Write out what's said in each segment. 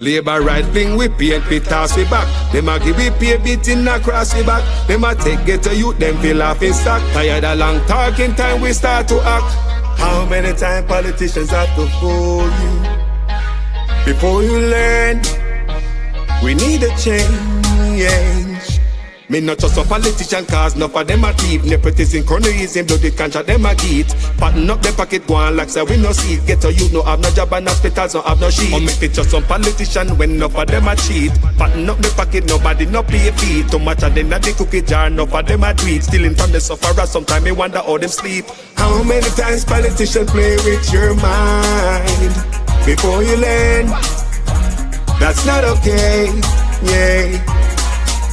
Labor right fling we paint we toss we back. Them a give we pay beating across we back. Them a take get to youth, them feel off in stock. Tired of long talking time we start to act. How many times politicians have to fool you before you learn? We need a change. Me not just a politician cause enough of them a thief. Nepotism, cronyism, bloody contract them a get. Pattern up them pocket go on like say we no see it. Get to youth no have no job and hospitals no have no sheet. Or make it just some politician when enough of them a cheat. Pattern up them pocket nobody no pay fee. Too much of them at the cookie jar enough of them a tweet. Stealing from the sufferer sometimes me wonder how them sleep. How many times politicians play with your mind before you learn? That's not okay, yeah.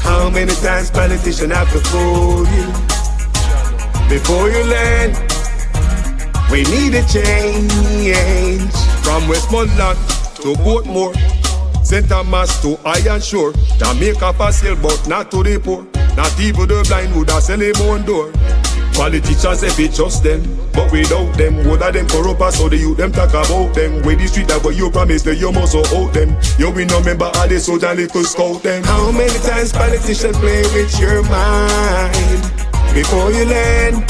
How many times politicians have to fool you before you learn? We need a change. From Westmoreland to Portmore, St. Thomas to Iron Shore, Jamaica for sale but not to the poor. Not even the blind would have sell him on door. Politicians if it just them, but without them, would have them corrupt us so the youth them talk about them. With the street that what you promised that you must hold them. You will not remember all the soldier little scout them. How many times politicians play with your mind before you learn?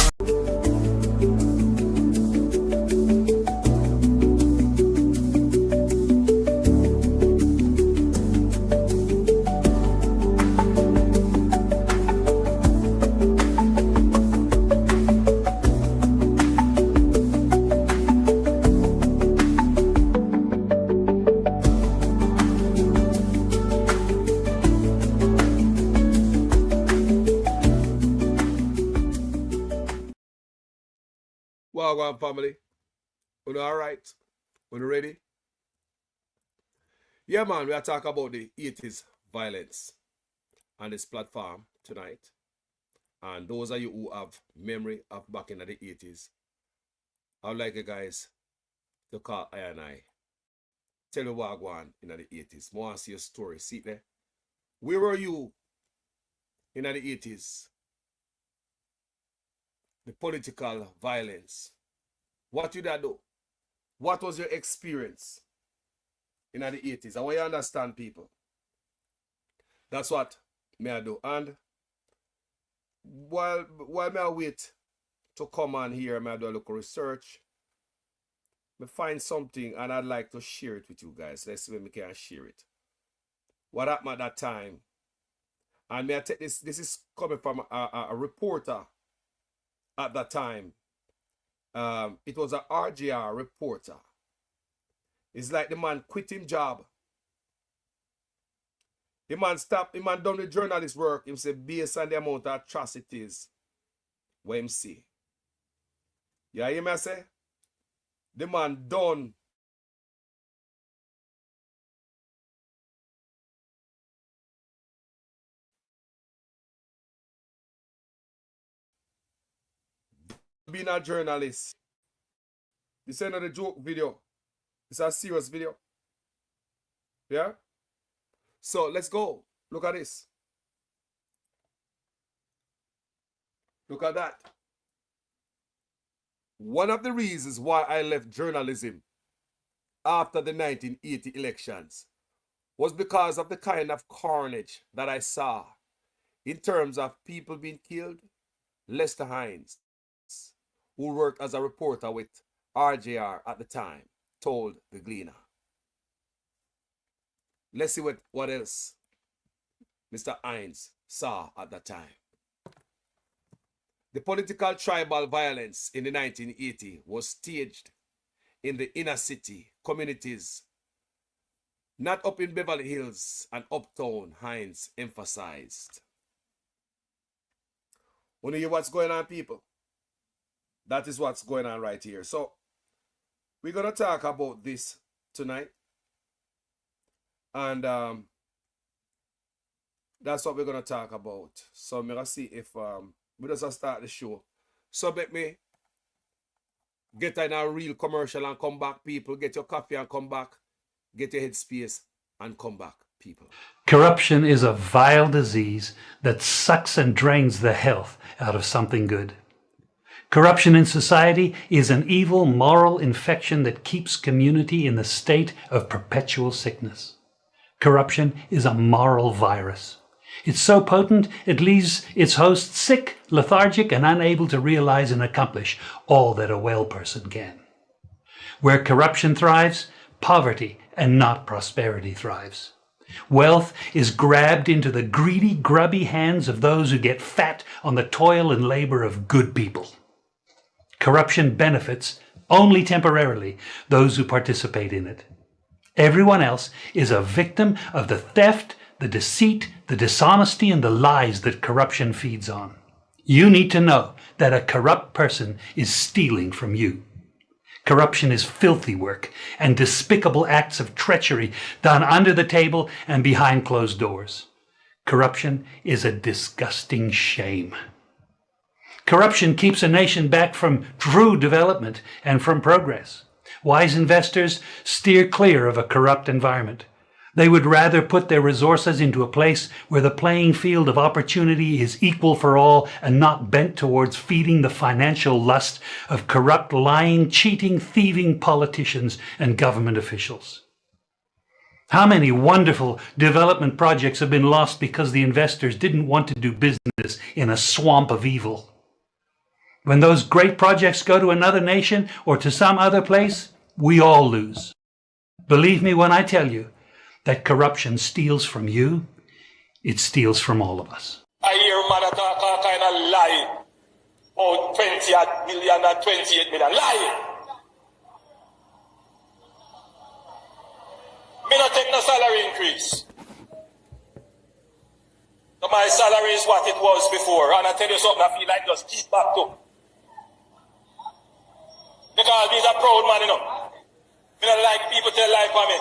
Wagwan family, you alright? You ready? Yeah man, we are talking about the 80s violence on this platform tonight. And those of you who have memory of back in the 80s, I would like you guys to call I and I. Tell you Wagwan in the 80s. I want to see your story. See there? Where were you in the 80s? The political violence. What did I do? What was your experience in the 80s? I want you to understand, people. That's what me I do. And while me I wait to come on here, me I do a little research. Me find something and I'd like to share it with you guys. Let's see when we can share it. What happened at that time? And me I take this is coming from a reporter at that time. It was a RJR reporter. It's like the man quit him job. The man stopped, the man done the journalist work. Him say based on the amount of atrocities what him see. You hear me say? The man done being a journalist. This is not a joke video. It's a serious video. Yeah? So let's go. Look at this. Look at that. One of the reasons why I left journalism after the 1980 elections was because of the kind of carnage that I saw in terms of people being killed. Lester Hines, who worked as a reporter with RJR at the time, told the Gleaner. Let's see what else Mr. Hines saw at that time. The political tribal violence in the 1980s was staged in the inner city communities, not up in Beverly Hills and uptown, Hines emphasized. Want to hear what's going on, people? That is what's going on right here. So, we're going to talk about this tonight. And that's what we're going to talk about. So, I'm going to see if we just start the show. So, let me get in a real commercial and come back, people. Get your coffee and come back. Get your headspace and come back, people. Corruption is a vile disease that sucks and drains the health out of something good. Corruption in society is an evil moral infection that keeps community in the state of perpetual sickness. Corruption is a moral virus. It's so potent it leaves its host sick, lethargic, and unable to realize and accomplish all that a well person can. Where corruption thrives, poverty and not prosperity thrives. Wealth is grabbed into the greedy, grubby hands of those who get fat on the toil and labor of good people. Corruption benefits, only temporarily, those who participate in it. Everyone else is a victim of the theft, the deceit, the dishonesty, and the lies that corruption feeds on. You need to know that a corrupt person is stealing from you. Corruption is filthy work and despicable acts of treachery done under the table and behind closed doors. Corruption is a disgusting shame. Corruption keeps a nation back from true development and from progress. Wise investors steer clear of a corrupt environment. They would rather put their resources into a place where the playing field of opportunity is equal for all and not bent towards feeding the financial lust of corrupt, lying, cheating, thieving politicians and government officials. How many wonderful development projects have been lost because the investors didn't want to do business in a swamp of evil? When those great projects go to another nation or to some other place, we all lose. Believe me when I tell you that corruption steals from you, it steals from all of us. I hear man talk all kind of lie. Oh, 20 million and 28 million. Lie. Me not take no salary increase. So my salary is what it was before. And I tell you something, I feel like just keep back to. Because he's a proud man, you know. Me don't like people tell lie for me.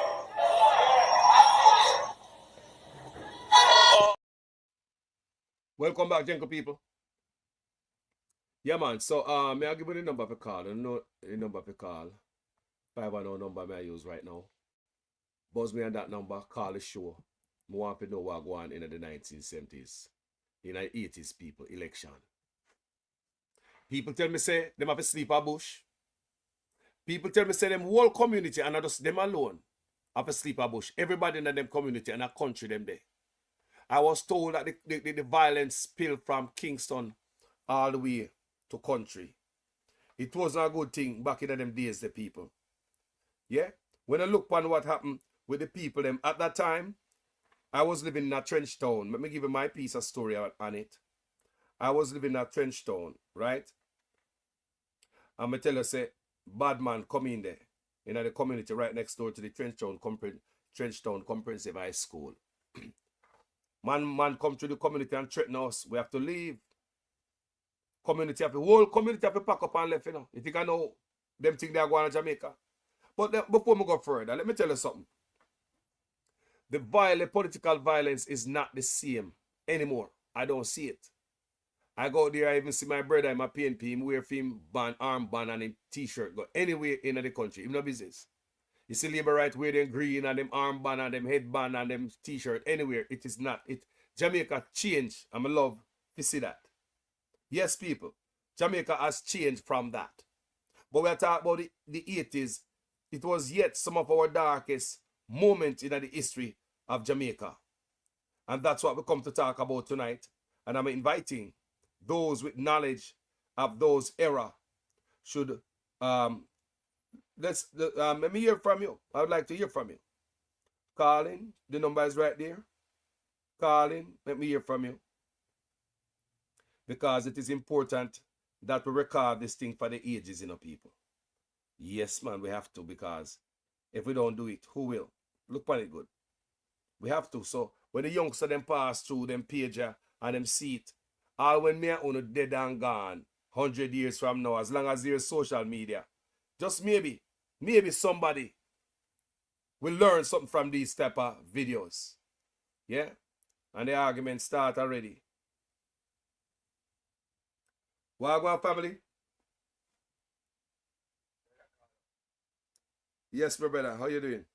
Welcome back, Jenko people. Yeah, man. So, may I give you the number for call? I don't know the number for call. 510 number may I use right now. Buzz me on that number. Call the show. I want to know what go on in the 1970s. In the 80s, people. Election. People tell me, say, them have a sleep a bush. People tell me, say, them whole community, and not just them alone, have a sleep a bush. Everybody in them community and a country them there. I was told that the violence spilled from Kingston all the way to country. It wasn't a good thing back in them days, the people. Yeah? When I look upon what happened with the people, them at that time, I was living in a trench town. Let me give you my piece of story on it. I was living in a trench town, right? I'm going to tell you, say, bad man come in there, in the community right next door to the Trench Town Comprehensive High School. Man come to the community and threaten us. We have to leave. Whole community have to pack up and left, you know. You think I know them think they are going to Jamaica? But before we go further, let me tell you something. The political violence is not the same anymore. I don't see it. I go there, I even see my brother in my PNP, him wear him armband and him t-shirt, go anywhere in the country, him no business. You see Labour right wear them green and them armband and them headband and them t-shirt, anywhere. It is not. Jamaica changed, and I love to see that. Yes, people, Jamaica has changed from that. But we are talking about the 80s. It was yet some of our darkest moments in the history of Jamaica. And that's what we come to talk about tonight. And I'm inviting those with knowledge of those era should let me hear from you. I would like to hear from you. Calling, the number is right there. Calling, let me hear from you. Because it is important that we record this thing for the ages, you know, people. Yes, man, we have to, because if we don't do it, who will? Look on it good. We have to. So when the youngster them pass through them pager and them see it, all when me and Uno dead and gone 100 years from now, as long as there's social media, just maybe somebody will learn something from these type of videos. Yeah? And the argument start already. Wagwan family? Yes, my brother. How you doing?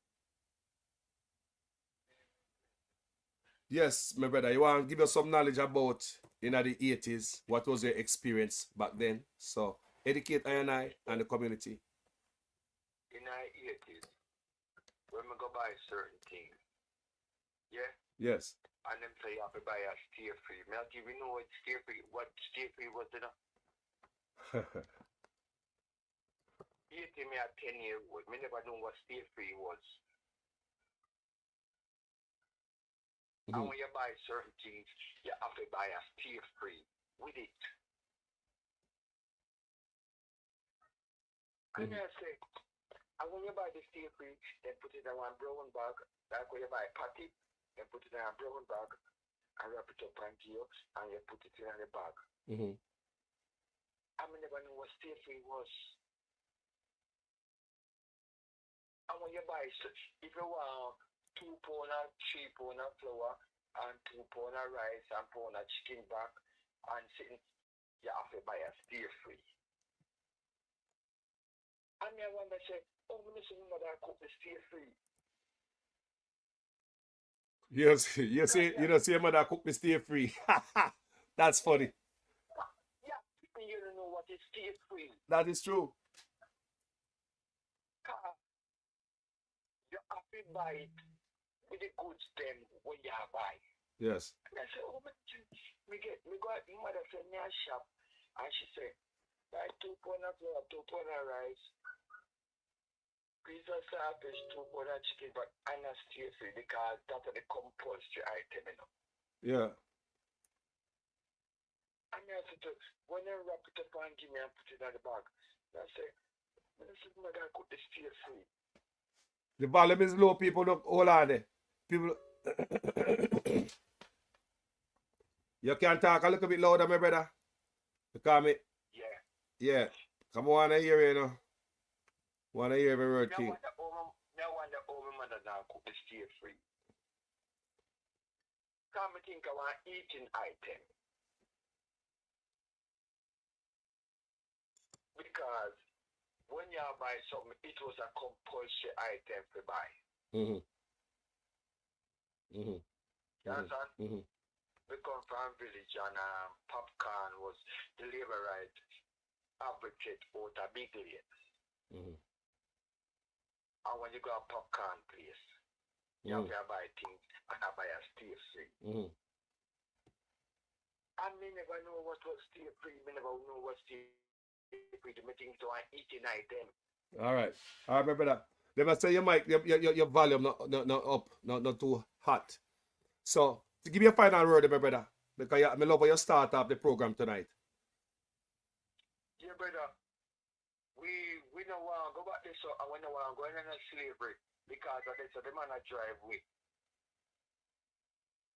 Yes, my brother. You want to give us some knowledge about in the 80s, what was your experience back then? So educate I and the community. In the 80s, when we go buy certain things, Yeah. Yes. And them say you have to buy a stay free. Me not even know what stay free was, you know. 80 me at 10-year-old. Me never know what stay free was. And when you buy certain things, you have to buy a stay free with it. And I say, and when you buy the stay free, then put it in one brown bag. Like when you buy a patty, then put it in a brown bag and wrap it up onto you and you put it in the bag. I never knew what stay free was. And when you buy, if you want 2 pound of 3 pound of flour and 2 pound of rice and pound of chicken back and sitting, you have to buy a stay free. And I wonder, say, oh, me see my mother cook the stay free. Yes, you see, you know, see your mother cook the stay free. That's funny. Yeah, people you don't know what is stay free. That is true. You have to buy it with the goods them when you buy. Yes. And I said, oh, me go out, my mother said, me a shop. And she said, buy 2 pound of flour, 2 pound of rice, pizza sausage, 2 pound of chicken, but I'm not stay free because that's the compulsory item, you know. Yeah. And I said, when I wrap it up and give me and put it in the bag, I said, mother cook the stay free. The volume is low, people. Look, hold on there. People. You can talk a little bit louder, my brother. Because me. Yeah. Yeah. Come on, I hear you, you know. Want to hear every word thing. I wonder how my mother now cook the stay free. Come think of an eating item. Because when you buy something, it was a compulsory item to buy. You understand? We come from village and popcorn was the labor right advocate out a big lane. And when you go to a popcorn place, you have to buy things and I buy a stay free. And me never know what was stay free. Me never know what stay free. Me think to an eating item. All right, my brother. Let me say your mic, your volume not up, not too hot. So, to give you a final word, my brother, because I love how you start off the program tonight. Yeah, brother. We don't want to go back this, and we don't want to go into slavery because of this, so the man a drive way.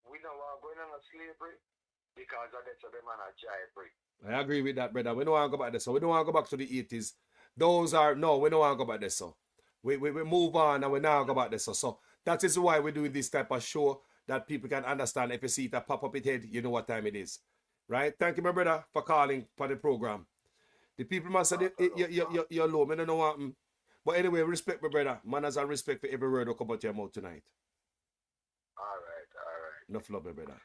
We don't want to go into slavery because of this, so the man a drive way. I agree with that, brother. We don't want to go back there, so we don't want to go back to the 80s. Those are, no, we don't want to go back there, so. We move on and we now go back there, so. So that is why we do this type of show, that people can understand. If you see it pop up its head, you know what time it is. Right? Thank you, my brother, for calling for the program. The people must say, you're low. I don't know what. But anyway, respect, my brother. Manners and respect for every word that come out your mouth tonight. All right. Enough love, my brother.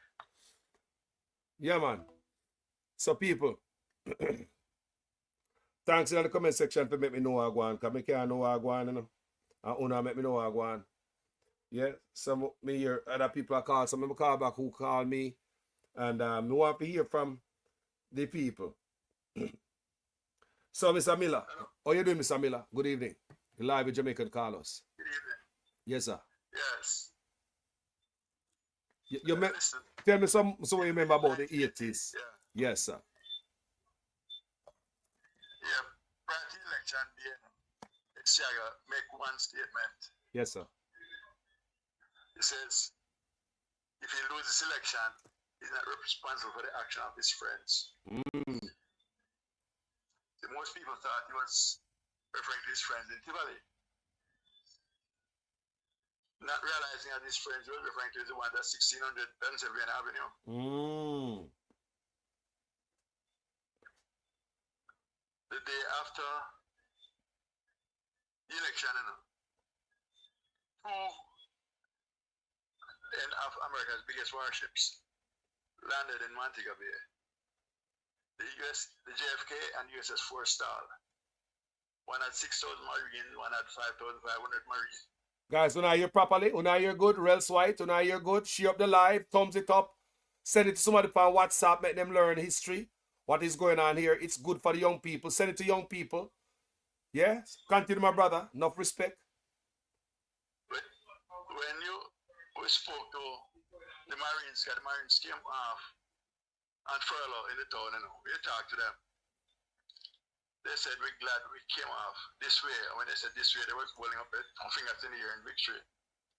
Yeah, man. So, people, thanks in the comment section for make me know how I go on, because I can't know how I go on, you know. And Una make me know how I go on. Yeah, some me hear other people are call, some of them call back who call me. And I want to hear from the people. So, Mr. Miller, how you doing, Mr. Miller? Good evening. You're live with Jamaican Carlos. Good evening. Yes, sir. Yes. Tell me some so you remember about the 80s. Yeah. Yes, sir. Yeah, prior to election day, Exiaga make one statement. Yes, sir. He says, if he loses this election, he's not responsible for the action of his friends. So most people thought he was referring to his friends in Tivoli. Not realizing that his friends were referring to the one that's 1600 Pennsylvania Avenue. The day after the election, two of America's biggest warships landed in Montego Bay. The JFK and USS Forrestal. One had 6,000 Marines, one had 5,500 Marines. Guys, when I hear properly, when I hear good, Rels White, when I hear good, share up the live, thumbs it up, send it to somebody on WhatsApp, make them learn history, what is going on here. It's good for the young people. Send it to young people. Yeah? Continue, my brother. Enough respect. When we spoke to the Marines came off on furlough in the town, we talked to them. They said, we're glad we came off this way. And when they said this way, they were holding up their fingers in the air in victory.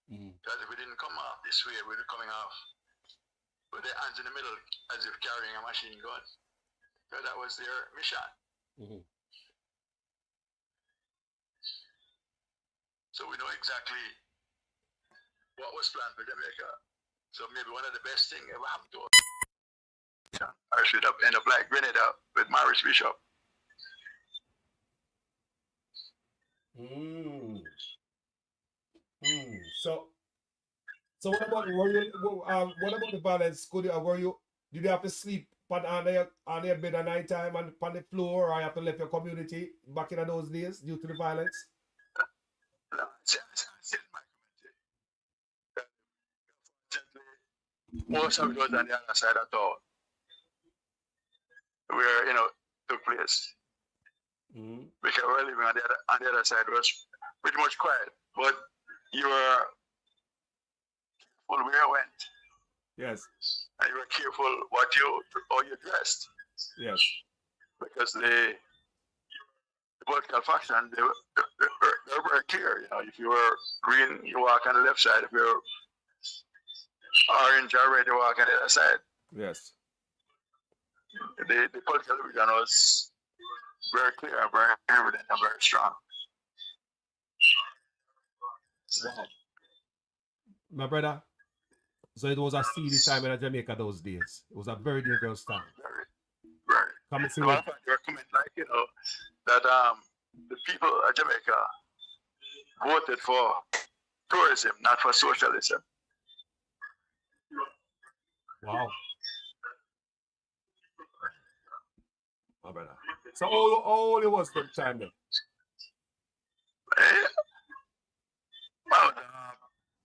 Because if we didn't come off this way, we'd be coming off with their hands in the middle as if carrying a machine gun. Because that was their mission. So we know exactly what was planned for Jamaica. So maybe one of the best things ever happened to us. I should have ended up like Grenada with Maurice Bishop. So what about the violence? Did you have to sleep on your bed at night time and on the floor, or you have to leave your community back in those days due to the violence? No, it's in my community. Most of it was on the other side of town, where took place. Because we're living on the other side was pretty much quiet, but you were careful where you went. Yes. And you were careful how you dressed. Yes. Because the political faction, they were very clear. If you were green, you walk on the left side. If you're orange or red, you walk on the other side. Yes. The political division was very clear, very evident, and very strong. Wow. My brother, so it was a seedy time in Jamaica those days. It was a very dangerous time. Very. Come and see what your comment, that the people of Jamaica voted for tourism, not for socialism. Wow. My brother. So how old it was the time then? About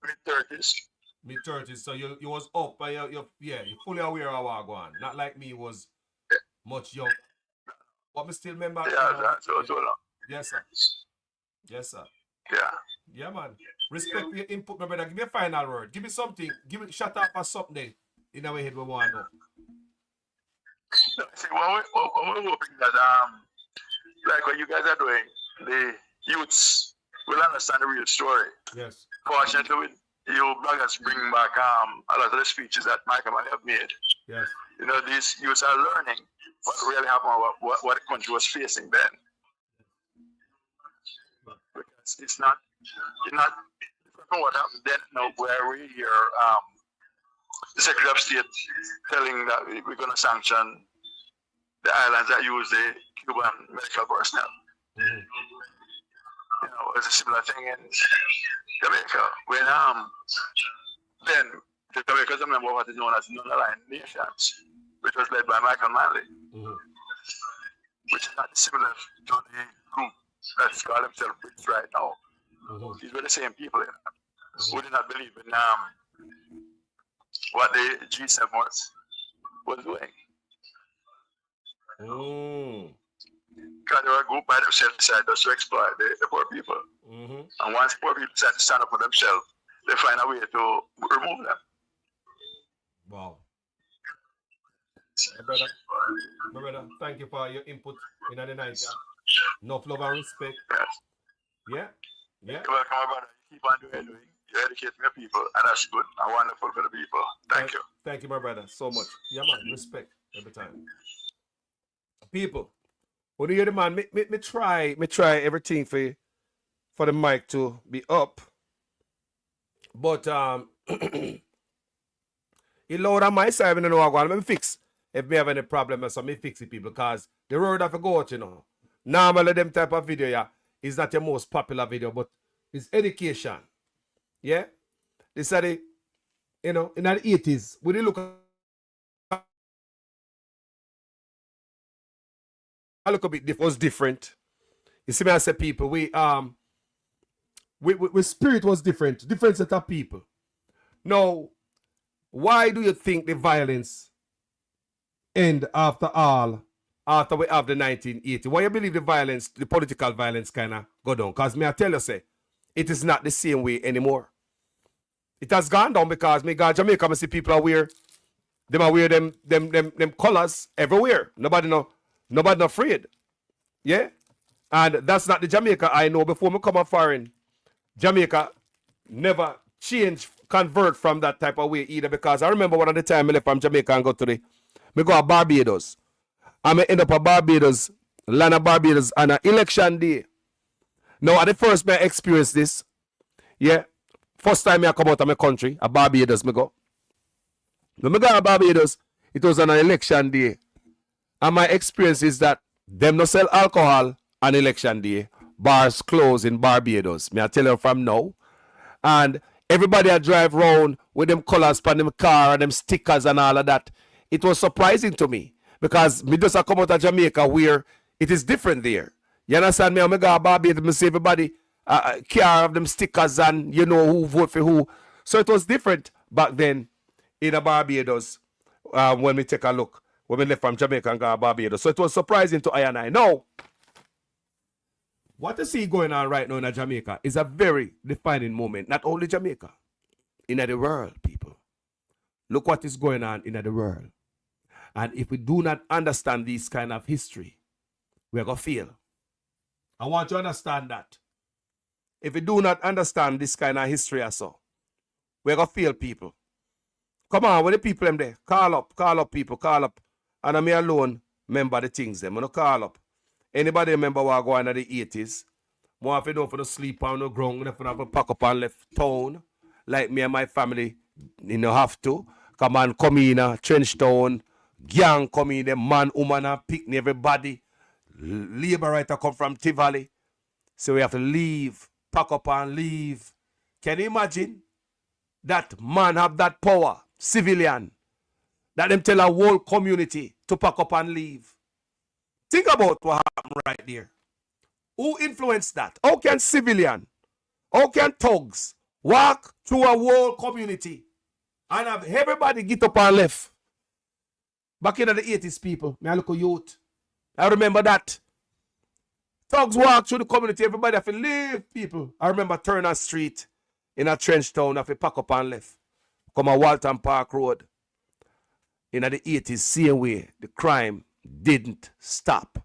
mid-30s. Mid-30s. So you was up, but you're fully aware of what going on. Not like me, was much young. But me still remember. Yeah, so long. Yes, sir. Yes, sir. Yeah. Yeah, man. Respect for your input, my brother. Give me a final word. Give me something. Shut up for something in our head we want to know. See, what we're hoping that like what you guys are doing, the youths will understand the real story. Yes. Fortunately, you bloggers bring back a lot of the speeches that Michael might have made. Yes. These youths are learning what really happened, what the country was facing then. Because it's not from what happened then, where we hear the Secretary of State telling that we're going to sanction the islands that use the Cuban medical personnel. It's a similar thing in Jamaica. When then the Jamaica's a member of what is known as Non-Aligned Nations, which was led by Michael Manley, which is not similar to the group that's called himself British right now. These were the same people who did not believe in what the G7 was doing. Because they were a group by themselves decided just to exploit the poor people. And once poor people decide to stand up for themselves, they find a way to remove them. Wow. My brother, thank you for your input in the night. Enough love and respect. Yes. Yeah. You're welcome, my brother. You keep on doing what you're doing. You educate your people, and that's good and wonderful for the people. Thank you. Thank you, my brother, so much. Yeah, man. Respect every time. People, when you hear the man, me try everything for the mic to be up. But it loud on my side, I don't know what I'm going to fix. If me have any problem, so me fix it, people, because the road have to go out, Normally, them type of video, is not your most popular video, but it's education. Yeah? This are the, in the 80s, when you look a bit was different. You see me, I say people, we with spirit was different set of people. Now, why do you think the violence end after we have the 1980? Why you believe the violence, the political violence kind of go down? Because me I tell you, say, it is not the same way anymore. It has gone down because me go Jamaica, I see people are wear them colors everywhere. Nobody no afraid. Yeah? And that's not the Jamaica I know before me come up foreign. Jamaica never convert from that type of way either, because I remember one of the time I left from Jamaica and go to Barbados. I end up at Barbados, land of Barbados, on an election day. Now, at the first I experienced this, yeah, first time I come out of my country, at Barbados, me go. When I go to Barbados, it was on an election day. And my experience is that them no sell alcohol on election day. Bars close in Barbados. Me I tell you from now. And everybody I drive round with them colors on them car and them stickers and all of that. It was surprising to me because me just come out of Jamaica where it is different there. You understand me? I go to Barbados, me see everybody care of them stickers and you know who vote for who. So it was different back then in Barbados when we take a look. When we left from Jamaica and go to Barbados. So it was surprising to I and I. Now, what you see going on right now in Jamaica is a very defining moment. Not only Jamaica, in the world, people. Look what is going on in the world. And if we do not understand this kind of history, we're going to fail. I want you to understand that. If we do not understand this kind of history or so, we're going to fail, people. Come on, where the people them there? Call up, people, call up. And I'm here alone, remember the things them. I'm going to call up. Anybody remember what going on in the 80s? More if you don't for the sleep on the ground, if you have to pack up and left town, like me and my family, you know, have to. Come on, come in, trench town, gang come in, them man, woman, and picnic, everybody. Labor writer come from Tivoli. So we have to leave, pack up and leave. Can you imagine? That man have that power, civilian, that them tell a whole community to pack up and leave. Think about what happened right there. Who influenced that? How can civilian, how can thugs walk through a whole community and have everybody get up and left? Back in the 80s, people, me I look at youth. I remember that. Thugs walk through the community, everybody have to leave, people. I remember Turner Street in a trench town, have to pack up and left. Come on Walton Park Road. In the 80s, same way, the crime didn't stop.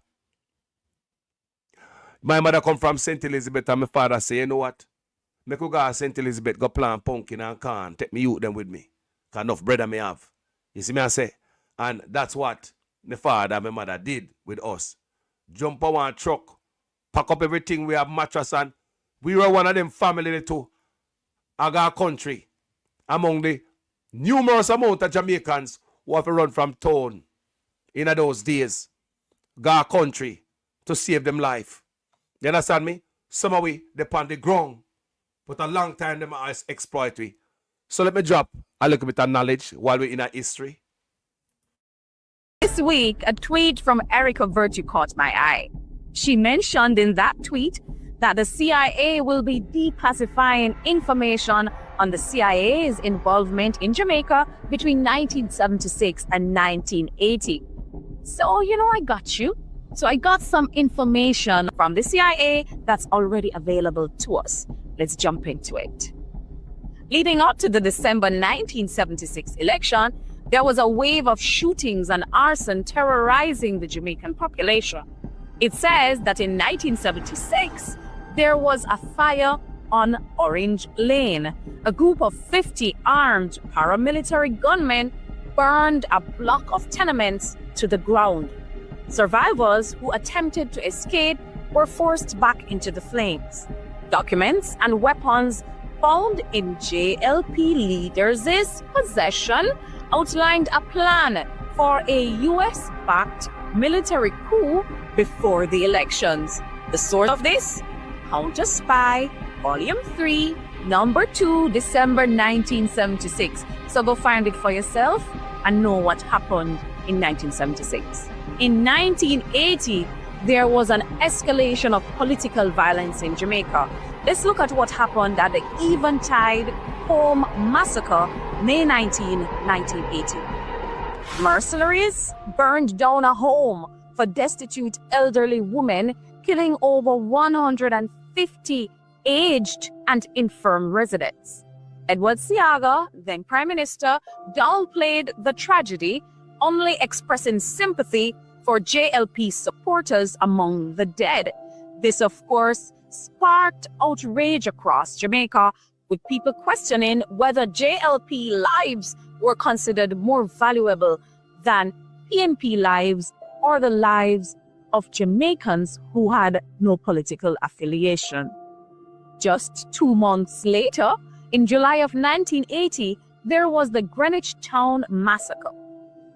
My mother come from St. Elizabeth and my father say, you know what? Me could go to St. Elizabeth, go plant pumpkin and corn, take me youth them with me. Because enough bread I may have. You see me I say? And that's what my father and my mother did with us. Jump on one truck, pack up everything, we have mattress and we were one of them family too. Our country. Among the numerous amount of Jamaicans who have to run from town in those days, go country to save them life. You understand me? Some of we depend the ground, but a long time them exploit we. So let me drop a little bit of knowledge while we're in our history. This week, a tweet from Erica Virtue caught my eye. She mentioned in that tweet that the CIA will be declassifying information on the CIA's involvement in Jamaica between 1976 and 1980. So, I got you. So I got some information from the CIA that's already available to us. Let's jump into it. Leading up to the December 1976 election, there was a wave of shootings and arson terrorizing the Jamaican population. It says that in 1976, there was a fire on Orange Lane. A group of 50 armed paramilitary gunmen burned a block of tenements to the ground. Survivors who attempted to escape were forced back into the flames. Documents and weapons found in JLP leaders' possession outlined a plan for a US-backed military coup before the elections. The source of this? Counter Spy, Volume 3, Number 2, December 1976. So go find it for yourself and know what happened in 1976. In 1980, there was an escalation of political violence in Jamaica. Let's look at what happened at the Eventide Home Massacre, May 19, 1980. Mercenaries burned down a home for destitute elderly women, killing over 150 aged and infirm residents. Edward Seaga, then Prime Minister, downplayed the tragedy, only expressing sympathy for JLP supporters among the dead. This, of course, sparked outrage across Jamaica, with people questioning whether JLP lives were considered more valuable than PNP lives or the lives of Jamaicans who had no political affiliation. Just 2 months later, in July of 1980, there was the Greenwich Town Massacre.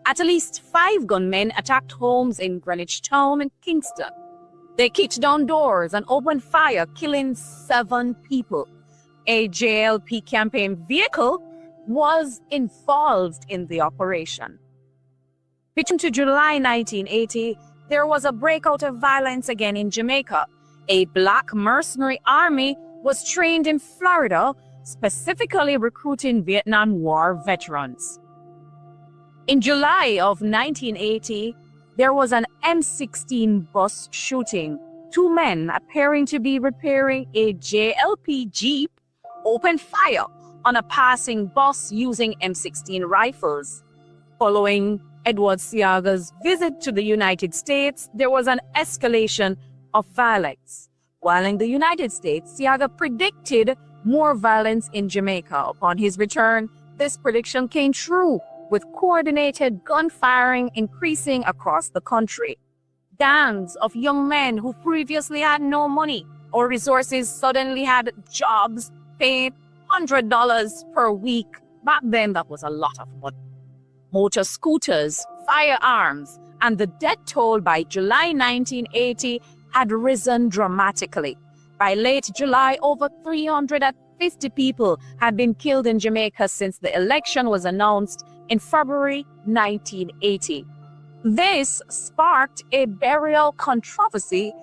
At least 5 gunmen attacked homes in Greenwich Town and Kingston. They kicked down doors and opened fire, killing 7 people. A JLP campaign vehicle was involved in the operation. Between July 1980, there was a breakout of violence again in Jamaica. A black mercenary army was trained in Florida, specifically recruiting Vietnam War veterans. In July of 1980, there was an M16 bus shooting. 2 men appearing to be repairing a JLP Jeep opened fire on a passing bus using M16 rifles. Following Edward Seaga's visit to the United States, there was an escalation of violence. While in the United States, Seaga predicted more violence in Jamaica. Upon his return, this prediction came true, with coordinated gunfiring increasing across the country. Gangs of young men who previously had no money or resources suddenly had jobs paying $100 per week. Back then, that was a lot of money. Motor scooters, firearms, and the death toll by July 1980 had risen dramatically. By late July, over 350 people had been killed in Jamaica since the election was announced in February 1980. This sparked a burial controversy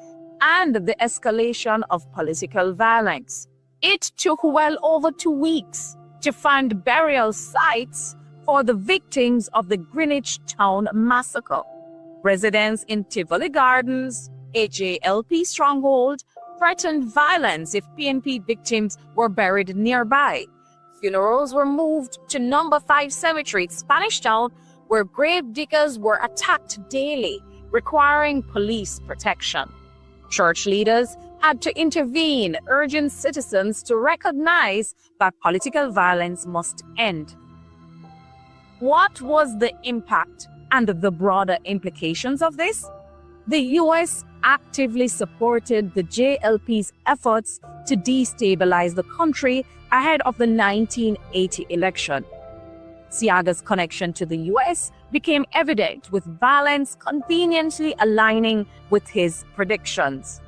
and the escalation of political violence. It took well over 2 weeks to find burial sites for the victims of the Greenwich Town Massacre. Residents in Tivoli Gardens, a JLP stronghold, threatened violence if PNP victims were buried nearby. Funerals were moved to number 5 cemetery, Spanish Town, where grave diggers were attacked daily, requiring police protection. Church leaders had to intervene, urging citizens to recognize that political violence must end. What was the impact and the broader implications of this? The US actively supported the JLP's efforts to destabilize the country ahead of the 1980 election. Seaga's connection to the US became evident, with violence conveniently aligning with his predictions.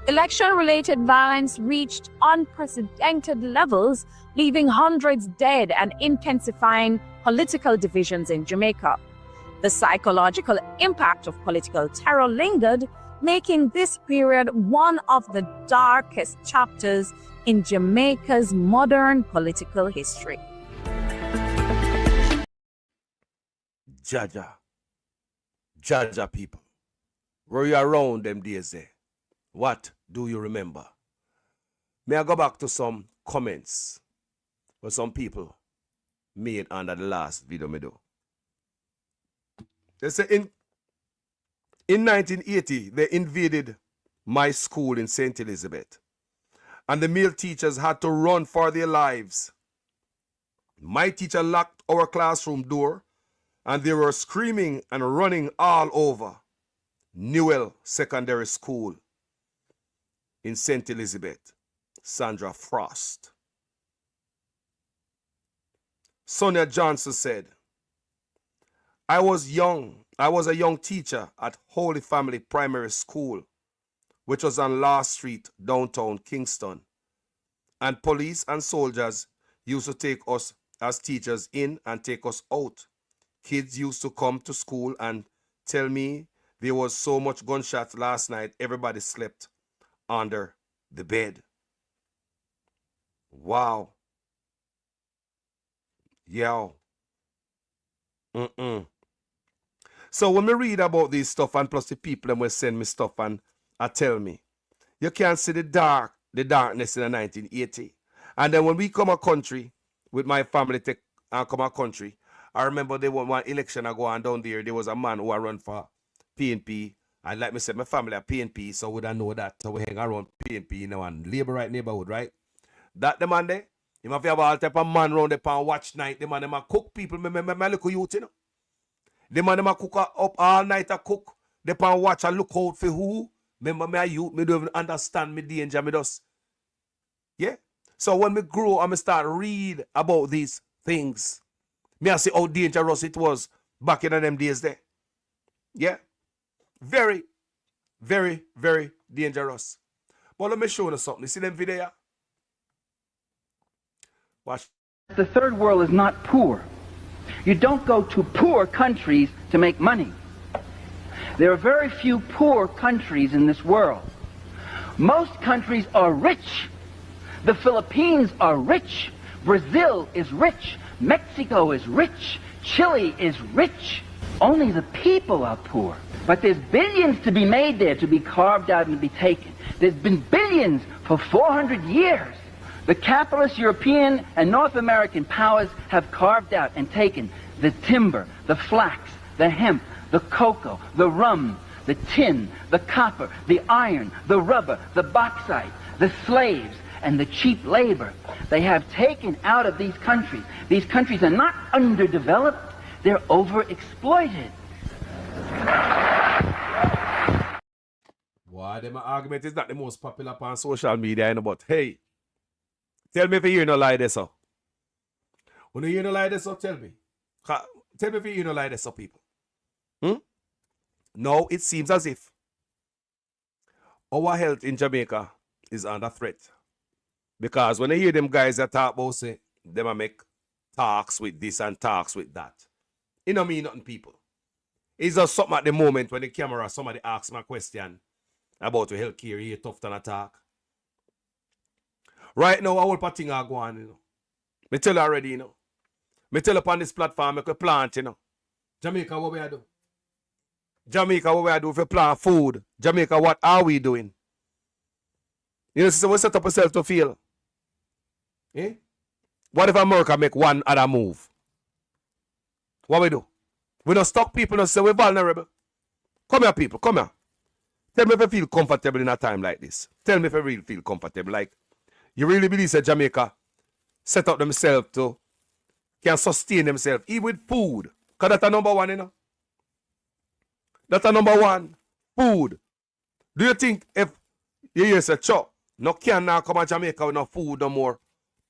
Election-related violence reached unprecedented levels, leaving hundreds dead and intensifying political divisions in Jamaica. The psychological impact of political terror lingered, making this period one of the darkest chapters in Jamaica's modern political history. Jaja people, were you around them days there? What do you remember? May I go back to some comments what some people made under the last video me do. They say in 1980, they invaded my school in St. Elizabeth, and the male teachers had to run for their lives. My teacher locked our classroom door, and they were screaming and running all over Newell Secondary School in St. Elizabeth. Sandra Frost. Sonia Johnson said, I was a young teacher at Holy Family Primary School, which was on Law Street, downtown Kingston. And police and soldiers used to take us as teachers in and take us out. Kids used to come to school and tell me There was so much gunshots last night, everybody slept under the bed. Wow. Yo. So when we read about this stuff, and plus the people them will send me stuff and tell me, you can't see the darkness in the 1980. And then when we come a country, with my family come a country, I remember there was one election I go on down there was a man who I run for PNP. And like me said, my family are PNP, so we don't know that. So we hang around PNP, and Labour right neighborhood, right? That the man there, you must have all type of man around the pan watch night. The man them a cook people, my little youth, you know. The man them a cook up all night a cook. The pan watch and look out for who. Remember me a youth, me don't even understand me danger, me just. Yeah? So when me grow and me start read about these things, me I see how dangerous it was back in them days there. Yeah? Very, very, very dangerous. But let me show you something. You see them video? Watch. The third world is not poor. You don't go to poor countries to make money. There are very few poor countries in this world. Most countries are rich. The Philippines are rich. Brazil is rich. Mexico is rich. Chile is rich. Only the people are poor. But there's billions to be made there, to be carved out and to be taken. There's been billions for 400 years. The capitalist European and North American powers have carved out and taken the timber, the flax, the hemp, the cocoa, the rum, the tin, the copper, the iron, the rubber, the bauxite, the slaves, and the cheap labor. They have taken out of these countries. These countries are not underdeveloped, they're overexploited. Why them argument is not the most popular on social media, you know, but hey, tell me if you hear no lie this so. When you hear no lie this so, tell me. Tell me if you hear no lie this so, people. No, it seems as if our health in Jamaica is under threat. Because when I hear them guys that talk about say, them a make talks with this and talks with that. It don't mean nothing, people. It's just something at the moment when the camera, somebody asks me a question about the healthcare, here tough than attack. Right now, our whole thing are going, you know. Me tell you already, you know. Me tell you upon this platform, make a plant, you know. Jamaica, what we are doing? Jamaica, what we are doing for plant food? Jamaica, what are we doing? You know, so we set up ourselves to fail. Eh? What if America make one other move? What we do? We don't stop people, don't say we're vulnerable. Come here, people, come here. Tell me if you feel comfortable in a time like this. Tell me if you really feel comfortable. Like, you really believe that Jamaica set up themselves to, can sustain themselves, even with food. Because that's a number one, you know. That's a number one. Food. Do you think if you hear say, chop, no can now come to Jamaica with no food no more?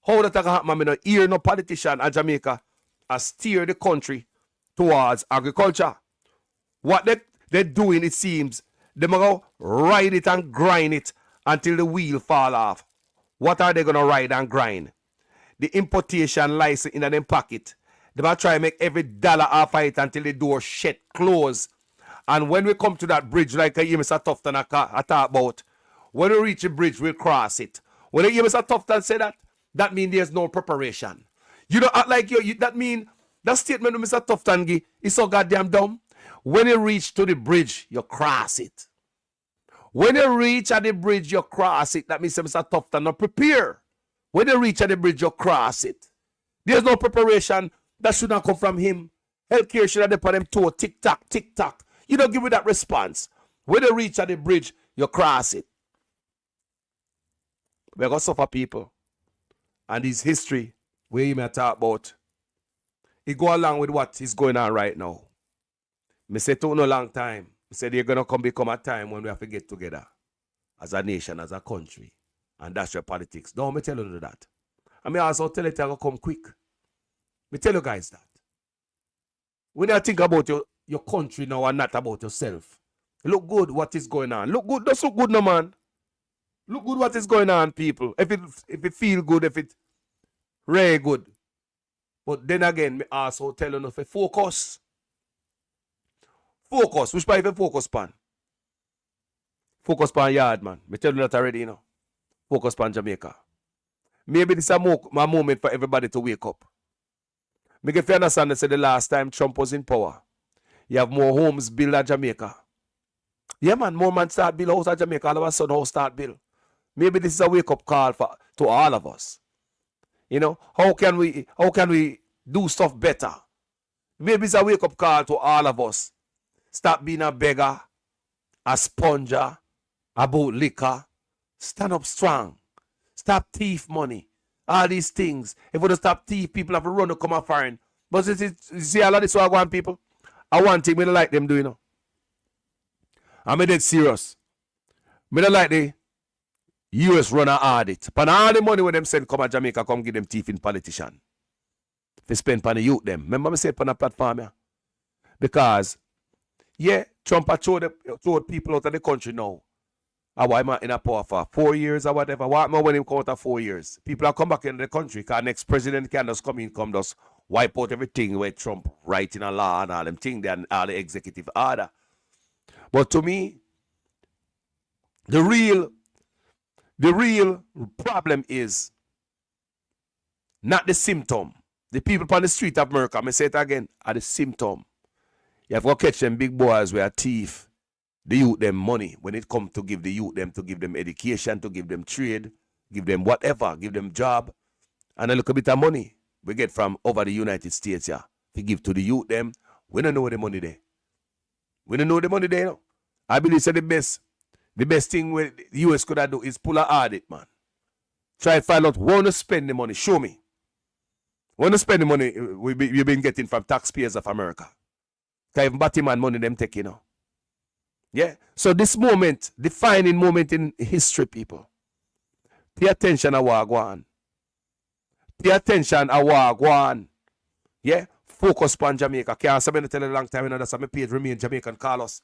How that can happen? I don't hear no politician at Jamaica steer the country towards agriculture. What they're doing, it seems, they're going to ride it and grind it until the wheel fall off. What are they going to ride and grind? The importation license in them pocket. They're going to try to make every dollar off of it until the door shut, close. And when we come to that bridge, like I hear Mr. Tufton I talk about, when we reach the bridge, we'll cross it. When I hear Mr. Tufton say that, that means there's no preparation. You don't act like you that mean that statement of Mr. Tufton is so goddamn dumb. When you reach to the bridge, you cross it. When you reach at the bridge, you cross it. That means Mr. Tufton not prepare. When you reach at the bridge, you cross it. There's no preparation. That should not come from him. Healthcare should have depend on them toe. Tick tock, tick tock. You don't give me that response. When you reach at the bridge, you cross it. We're going to suffer, people. And his history, where you may talk about, it go along with what is going on right now. Me say to no long time. Me say there's going to become a time when we have to get together as a nation, as a country. And that's your politics. Don't me tell you that. I mean, also tell it to come quick. Me tell you guys that. When you think about your country now and not about yourself, look good what is going on. Look good. That's look good, no man. Look good what is going on, people. If it feel good, if it really good. But then again, me also tell you to focus. Focus. Which part you focus on? Focus on yard, man. Me tell you that already, you know. Focus on Jamaica. Maybe this is my moment for everybody to wake up. Make if you understand, that the last time Trump was in power, you have more homes built at Jamaica. Yeah, man, more man start build house at Jamaica, all of a sudden house start build. Maybe this is a wake-up call to all of us. You know, how can we do stuff better? Maybe it's a wake-up call to all of us. Stop being a beggar, a sponger, about liquor. Stand up strong. Stop thief money. All these things. If we don't stop thief, people have to run to come up foreign. But you see a lot of this what I want people. I want thing we don't like them doing. You know? I'm dead serious. I don't like the US run an audit. But all the money when them send come to Jamaica, come give them thief in politician. They spend on the youth them. Remember me say on a platform here? Because, yeah, Trump has thrown people out of the country now. Why am I in a power for 4 years or whatever? Why am I when him come out of 4 years? People are come back in the country because next president can just come in, just wipe out everything where Trump writing a law and all them things and all the executive order. But to me, the real problem is not the symptom. The people on the street of America, I say it again, are the symptom. You have to catch them big boys where thief. The youth them money when it comes to give the youth them, to give them education, to give them trade, give them whatever, give them job. And a little bit of money we get from over the United States here. To give to the youth them, we don't know the money there. We don't know the money there. No? I believe so the best thing the US could have do is pull a audit, man. Try to find out where to spend the money. Show me. Where to spend the money we've been getting from taxpayers of America. Because even Batman money them take, you know. Yeah. So this moment, defining moment in history, people. Pay attention to what go on. Pay attention to what go on. Yeah. Focus on Jamaica. Can't say me tell you a long time, you know, that's how my page remain Jamaican Carlos.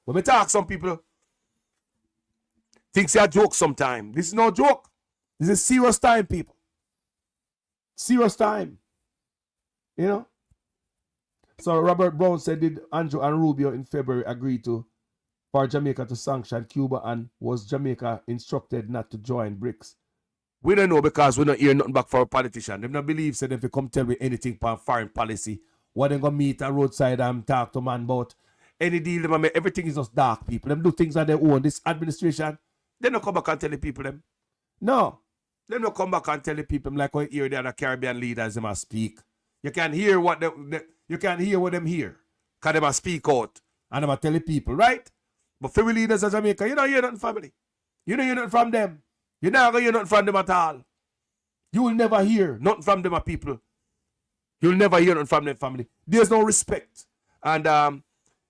When me talk, some people think it's a joke sometime. This is no joke. This is serious time, people. Serious time. You know? So Robert Brown said, did Andrew and Rubio in February agree for Jamaica to sanction Cuba, and was Jamaica instructed not to join BRICS? We don't know because we don't hear nothing back for a politician. They don't believe said if they come tell me anything about foreign policy, what they gonna meet a roadside and talk to man about any deal them make, everything is just dark people. Them do things on their own. This administration, they don't come back and tell the people them. No. They don't come back and tell the people them like we hear the other Caribbean leaders them speak. You can hear what you can hear what them hear. Because they must speak out. And they must tell the people, right? But for leaders of Jamaica, you don't hear nothing family. You don't hear nothing from them. You're not going to hear nothing from them at all. You will never hear nothing from them, people. You'll never hear nothing from them family. There's no respect. And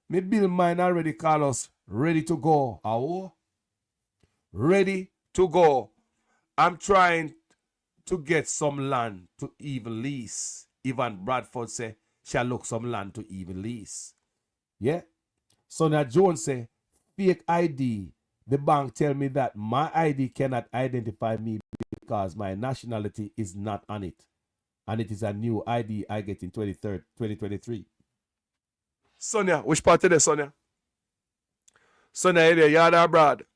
me Bill mine already call us ready to go. Oh, ready to go. I'm trying to get some land to even lease. Even Bradford say, shall look some land to even lease. Yeah? Sonia Jones say, fake ID. The bank tell me that my ID cannot identify me because my nationality is not on it. And it is a new ID I get in 2023. Sonia, which part of this, Sonia? Sonia, you're there abroad.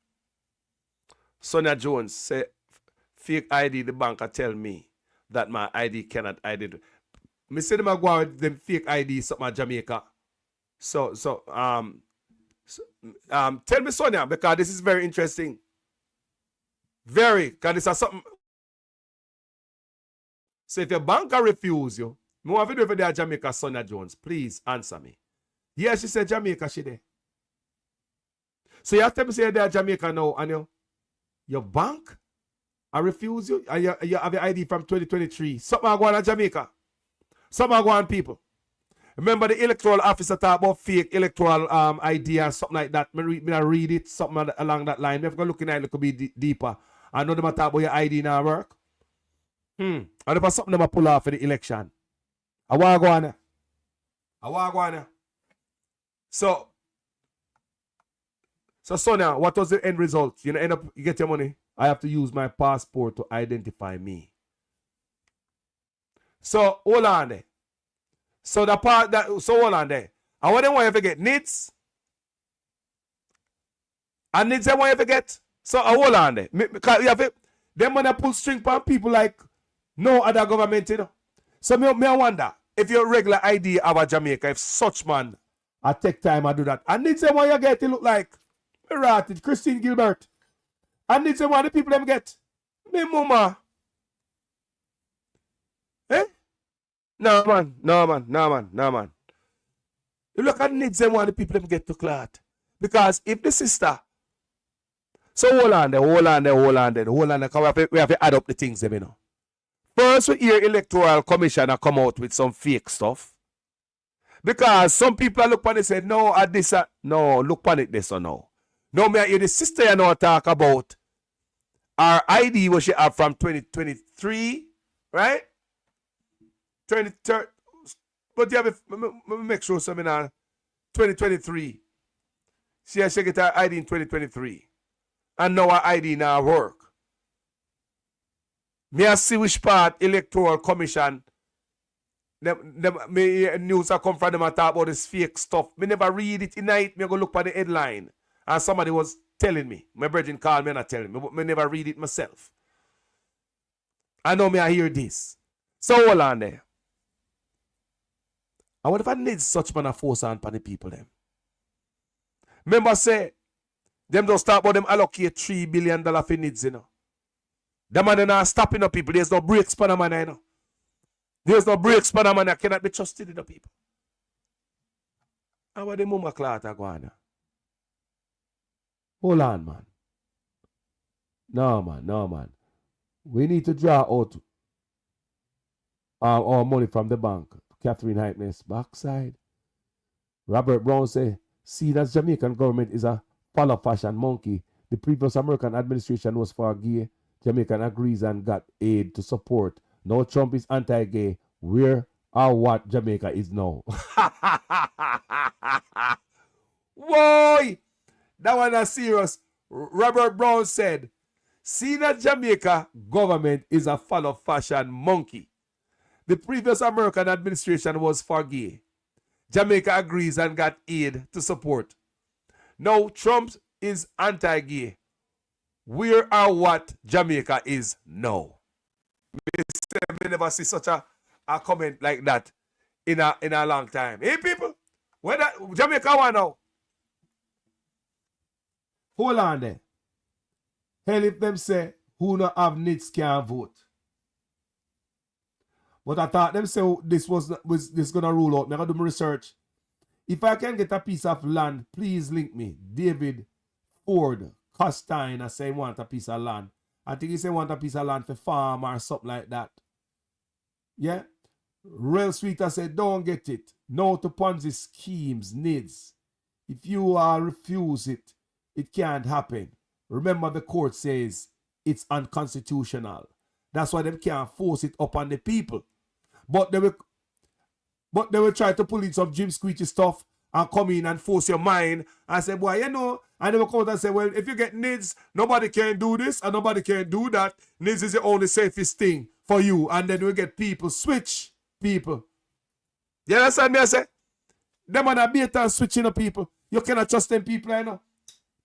Sonia Jones say, fake ID, the bank tell me that my ID cannot identify. Me say them go with them fake ID something Jamaica. So tell me, Sonia, because this is very interesting. Very, because this is something. So if your banker refuse you, me want to do for the Jamaica, Sonia Jones, please answer me. Yes, she said Jamaica, she there. So you have to say they're Jamaica now, and your bank, I refuse you, and you have your ID from 2023. Something going on Jamaica. Something going on, people. Remember the electoral officer talk about fake electoral ID and something like that. I read it, something along that line. If you look in it, it could be deeper. I know them talk about your ID now work. And if something them pull off for the election. I want to go on. So Sonia, what was the end result? You know, end up you get your money. I have to use my passport to identify me. So hold on there. So hold on there. And what they want you to get? NIDS. And NIDS they want you to get. So hold on there. Because you have it, them want to pull string on people like no other government, you know. So me I wonder if your regular ID of a Jamaica, if such man I take time I do that. And NIDS they want you get to look like Ratted, Christine Gilbert. And NIDS they want the people them get. Me mama. Eh? No man. You look at NIDS and want the people them get to clot. Because if the sister, so hold on there, because we have to add up the things them, you know. First we hear Electoral Commissioner come out with some fake stuff. Because some people look on it and say, no, at this, no, look on it this or no. No, me hear the sister you know talk about our ID what she have from 2023, right? 2030, but you have to make sure something on 2023. She get her ID in 2023. And now her ID now work. Me I see which part Electoral Commission me news I come from them and talk about this fake stuff. Me never read it tonight. Me go look at the headline. And somebody was telling me. My brethren called me and not telling me. But me never read it myself. I know me I hear this. So hold on there. I wonder if I need such man a force on the people them. Remember say, them don't start about them allocate $3 billion for NIDS, you know. Them man not stopping the people. There's no breaks for the man, you know. There's no breaks for the man that cannot be trusted in the people. How are the mama clot go on? Hold on, man. No, man. We need to draw out our money from the bank. Catherine Hypeness backside. Robert Brown say, see that Jamaican government is a follow fashion monkey. The previous American administration was for gay. Jamaican agrees and got aid to support. Now Trump is anti-gay. Where or what Jamaica is now? Boy, that one is serious. Robert Brown said, see that Jamaica government is a follow fashion monkey. The previous American administration was for gay. Jamaica agrees and got aid to support. Now Trump is anti-gay. Where or what Jamaica is now? Me never see such a comment like that in a long time. Hey people, where that Jamaica want now? Hold on there. Hell if them say who not have NIDS can't vote. But I thought them say this was gonna rule out. I'm gonna do my research. If I can get a piece of land, please link me. David Ford Costine, I say he want a piece of land. I think he say want a piece of land for farm or something like that. Yeah? Real sweet, I said don't get it. No to Ponzi schemes, NIDS. If you refuse it, it can't happen. Remember the court says it's unconstitutional. That's why they can't force it upon the people. But they will try to pull in some Jim Squeechy stuff and come in and force your mind and say, boy, you know, and they will come out and say, well, if you get NIDS, nobody can do this and nobody can do that. NIDS is the only safest thing for you. And then we get people, switch people. You understand me? I say, them on a beta switching of people. You cannot trust them people, you know.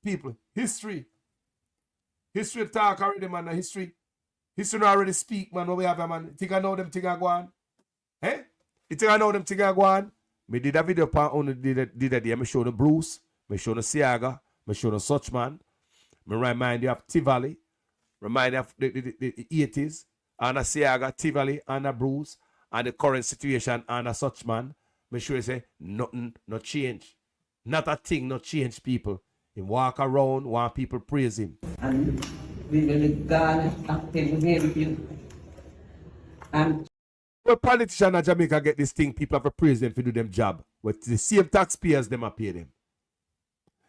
People, history. History talk already, man. History don't already speak, man. What we have, man. Think I know them thing I go on? Eh? You think I know them thing I go on? Me did a video on did a day. Me show the Bruce. Me show the Siaga. Me show the Suchman. Me remind you of Tivoli. Remind you of the 80s. And a Siaga, Tivoli, and a Bruce. And the current situation and a Suchman. Me sure you say nothing, no change. Not a thing, no change, people. He walk around while people praise him. And we will God active help you. And when politicians in Jamaica get this thing, people have to praise them to do them job. But the same taxpayers, them are pay them.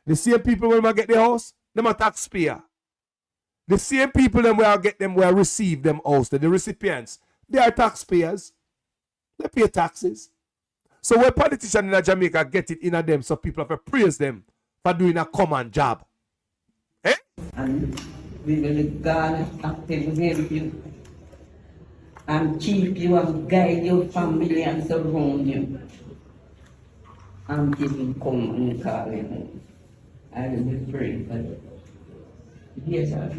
The same people when we get the house, them are taxpayer. The same people them where get them where receive them house, the recipients, they are taxpayers. They pay taxes. So when politicians in Jamaica get it in them, so people have to praise them for doing a common job. Eh? And we will God active help you. And keep you and guide your family and surround you. until Him come and call Him. I will be praying for you. Yes, sir.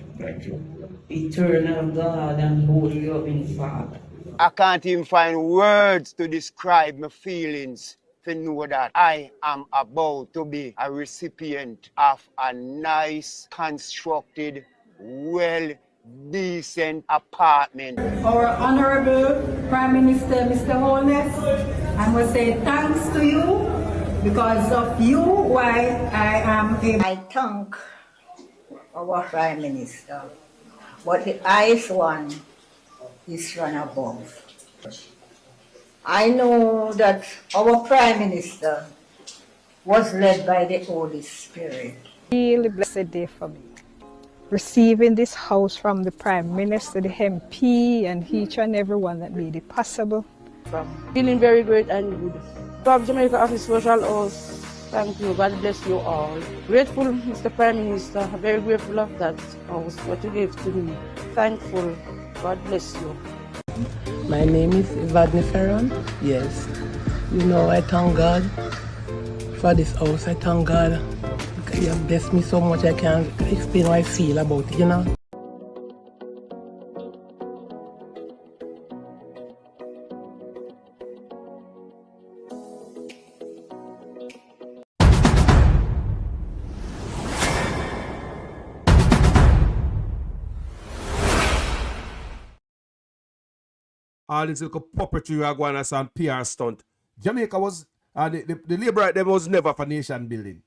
Eternal God and holy loving Father. I can't even find words to describe my feelings to know that I am about to be a recipient of a nice, constructed, well, decent apartment. Our Honorable Prime Minister, Mr. Holness, I must say thanks to you. Because of you, why I am able. I thank our Prime Minister, but the highest one is run above. I know that our Prime Minister was led by the Holy Spirit. Really blessed day for me. Receiving this house from the Prime Minister, the MP, and each and everyone that made it possible. Feeling very great and good. From Jamaica Office Social House, thank you. God bless you all. Grateful, Mr. Prime Minister. Very grateful of that house, what you gave to me. Thankful. God bless you. My name is Evadne Ferron. Yes. You know, I thank God for this house. I thank God. You have blessed me so much I can't explain how I feel about it, you know. All this little puppetry are going as some PR stunt. Jamaica was, the labor right there was never for nation building.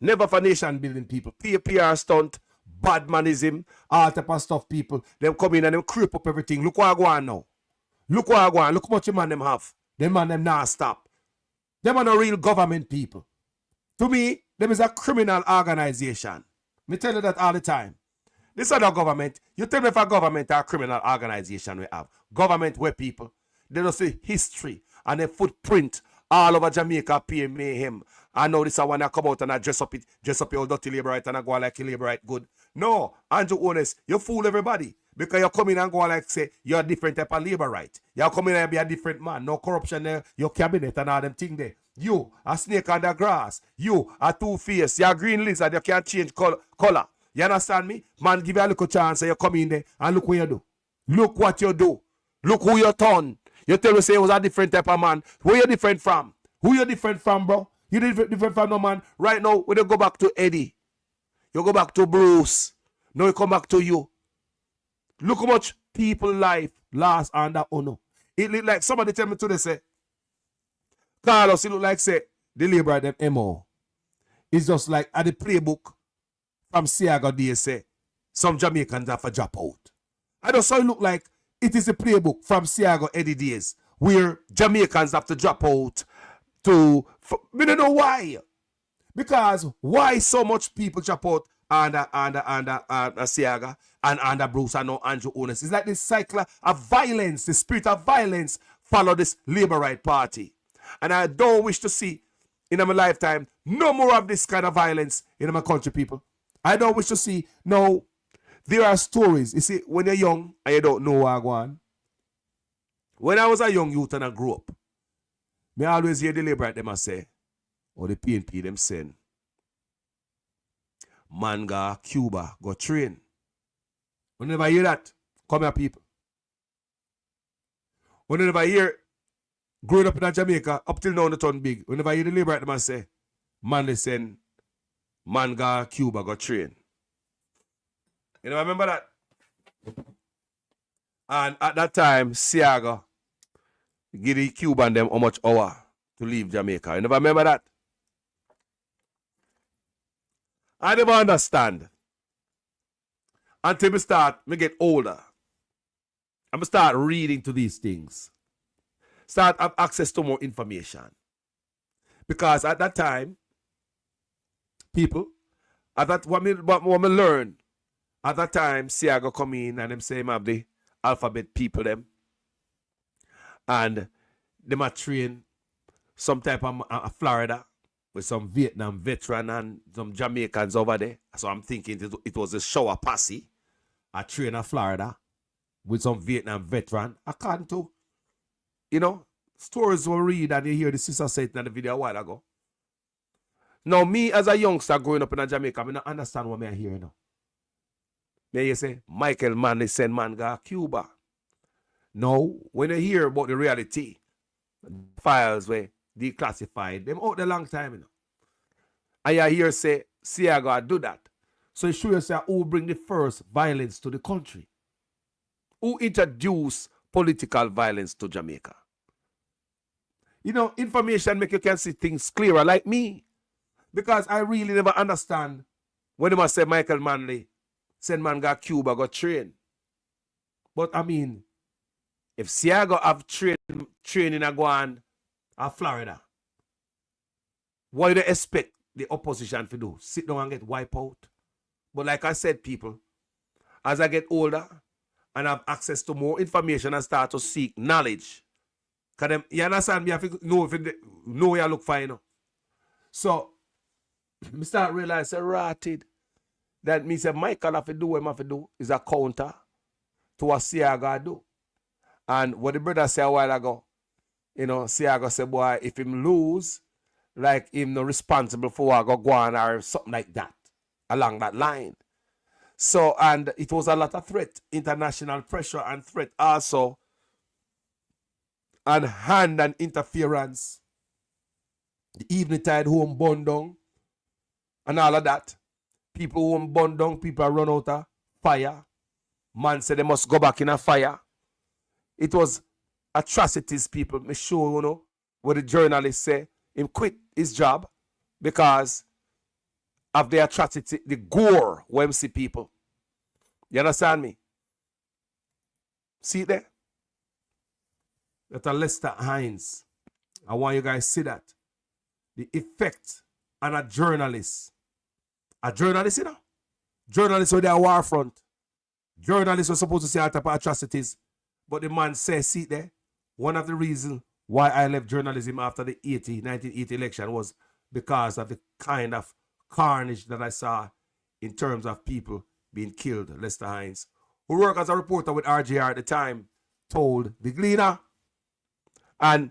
Never for nation building, people. PR stunt, badmanism, all type of stuff, people. Them come in and them creep up everything. Look what I go on now. Look what I go on. Look how much man them have. Them man them not stop. Them are no real government people. To me, them is a criminal organization. Me tell you that all the time. This other government, you tell me if a government or a criminal organization we have. Government where people, they don't see history and a footprint all over Jamaica, pay mayhem. I know this one I come out and I dress up your dirty labor right and I go like your labor right good. No, Andrew Honest, you fool everybody. Because you come in and go like say you're a different type of labor right. You come in and be a different man. No corruption there, your cabinet and all them thing there. You, a snake under grass. You, a two-face. You're a green lizard, you can't change color. You understand me? Man, give you a little chance and you come in there and look what you do. Look what you do. Look who you turn. You tell me say you was a different type of man. Who you different from? Who you different from, bro? You different from no man. Right now, when you go back to Eddie, you go back to Bruce. Now you come back to you. Look how much people life lost under Ono. It look like somebody tell me today say, Carlos, it look like say the labor them MO. It's just like at the playbook from Siaga they say some Jamaicans have to drop out. I just saw it look like it is a playbook from Siaga Eddie days where Jamaicans have to drop out to, we don't know why. Because why so much people drop out under Siaga and under Bruce and now Andrew Honest? It's like this cycle of violence, the spirit of violence follow this Labour Right Party. And I don't wish to see in my lifetime no more of this kind of violence in my country, people. I don't wish to see. No, there are stories. You see, when you're young and you don't know what I go on. When I was a young youth and I grew up, me always hear the Labour Right them say, or the PNP them saying, man go Cuba, go train. We never hear that. Come here, people. We never hear, growing up in Jamaica, up till now, the turn big. We never hear the Labour Right them say, man listen, man go Cuba, go train. You know, remember that? And at that time, Siaga give the Cuban them how much hour to leave Jamaica. You never remember that? I never understand. Until me get older. I'm start reading to these things. Start have access to more information. Because at that time, people, at that what me learn, at that time, Siaga come in and them say have the alphabet people them. And they might train some type of Florida with some Vietnam veteran and some Jamaicans over there. So I'm thinking it was a shower posse. I train in Florida with some Vietnam veteran. According to, you know, stories we read and you hear the sister said in the video a while ago. Now, me as a youngster growing up in Jamaica, I don't understand what I hear now. May you say, Michael Manley send man go to Cuba. No, when you hear about the reality, files were declassified, them out a long time, you know. And you hear say, Siaga do that. So you show yourself who bring the first violence to the country. Who introduced political violence to Jamaica. You know, information make you can see things clearer like me. Because I really never understand when they must say Michael Manley send man go Cuba, go train. But I mean, if Siaga have training a go on Florida, what do you expect the opposition to do? Sit down and get wiped out? But like I said, people, as I get older and have access to more information and start to seek knowledge, because you understand me, I have to know where you look for, you know. So, I start realizing, rotted, that means that Michael have to do what he have to do is a counter to what Siaga do. And what the brother said a while ago, you know, Siaga said, boy, if him lose, like him not responsible for what go on or something like that, along that line. So, and it was a lot of threat, international pressure and threat also, and hand and interference. The evening tide home burned down, and all of that. People home burned down, people run out of fire. Man said they must go back in a fire. It was atrocities, people. Me sure, you know, what the journalists say. Him quit his job because of the atrocity, the gore we see people. You understand me? See it there? That's a Lester Hines. I want you guys to see that. The effect on a journalist. A journalist, you know? Journalists were there war front. Journalists were supposed to say all type of atrocities. But the man says, see it there? One of the reasons why I left journalism after the 1980 election was because of the kind of carnage that I saw in terms of people being killed. Lester Hines, who worked as a reporter with RJR at the time, told the Gleaner. And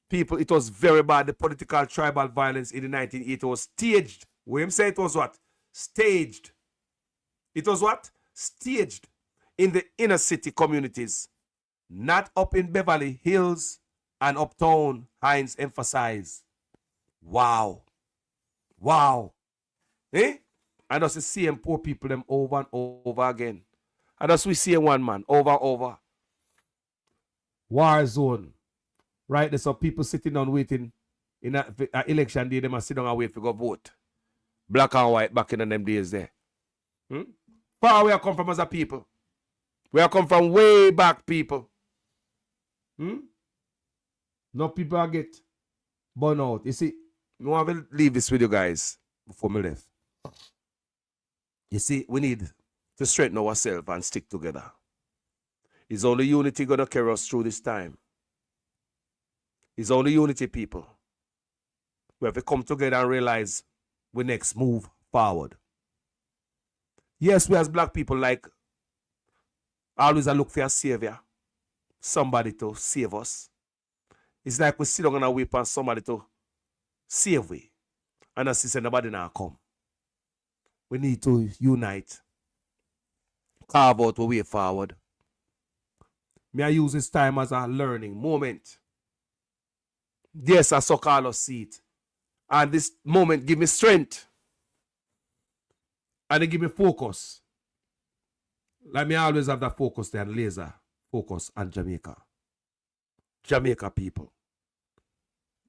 people, it was very bad. The political tribal violence in the 1980s was staged. William said it was what? Staged. It was what? Staged in the inner city communities. Not up in Beverly Hills and uptown, Hines emphasized. Wow. Wow. Eh? And that's the same poor people them over and over again. And that's we see one man over and over. War zone. Right? There's some people sitting down waiting in an election day. They must sit down and wait to go vote. Black and white back in them days there. Far where I come from as a people. Where I come from way back, people. No people are get burn out. You see, I want to leave this with you guys before me left. You see, we need to strengthen ourselves and stick together. It's only unity going to carry us through this time. It's only unity, people. We have to come together and realize we next move forward. Yes, we as black people like always look for a savior. Somebody to save us. It's like we sit down and wait for somebody to save we. And as say nobody now come. We need to unite. Carve out a way forward. May I use this time as a learning moment. Yes, I so call us see it. And this moment give me strength. And it give me focus. Like me always have that focus there and laser focus on Jamaica. Jamaica people.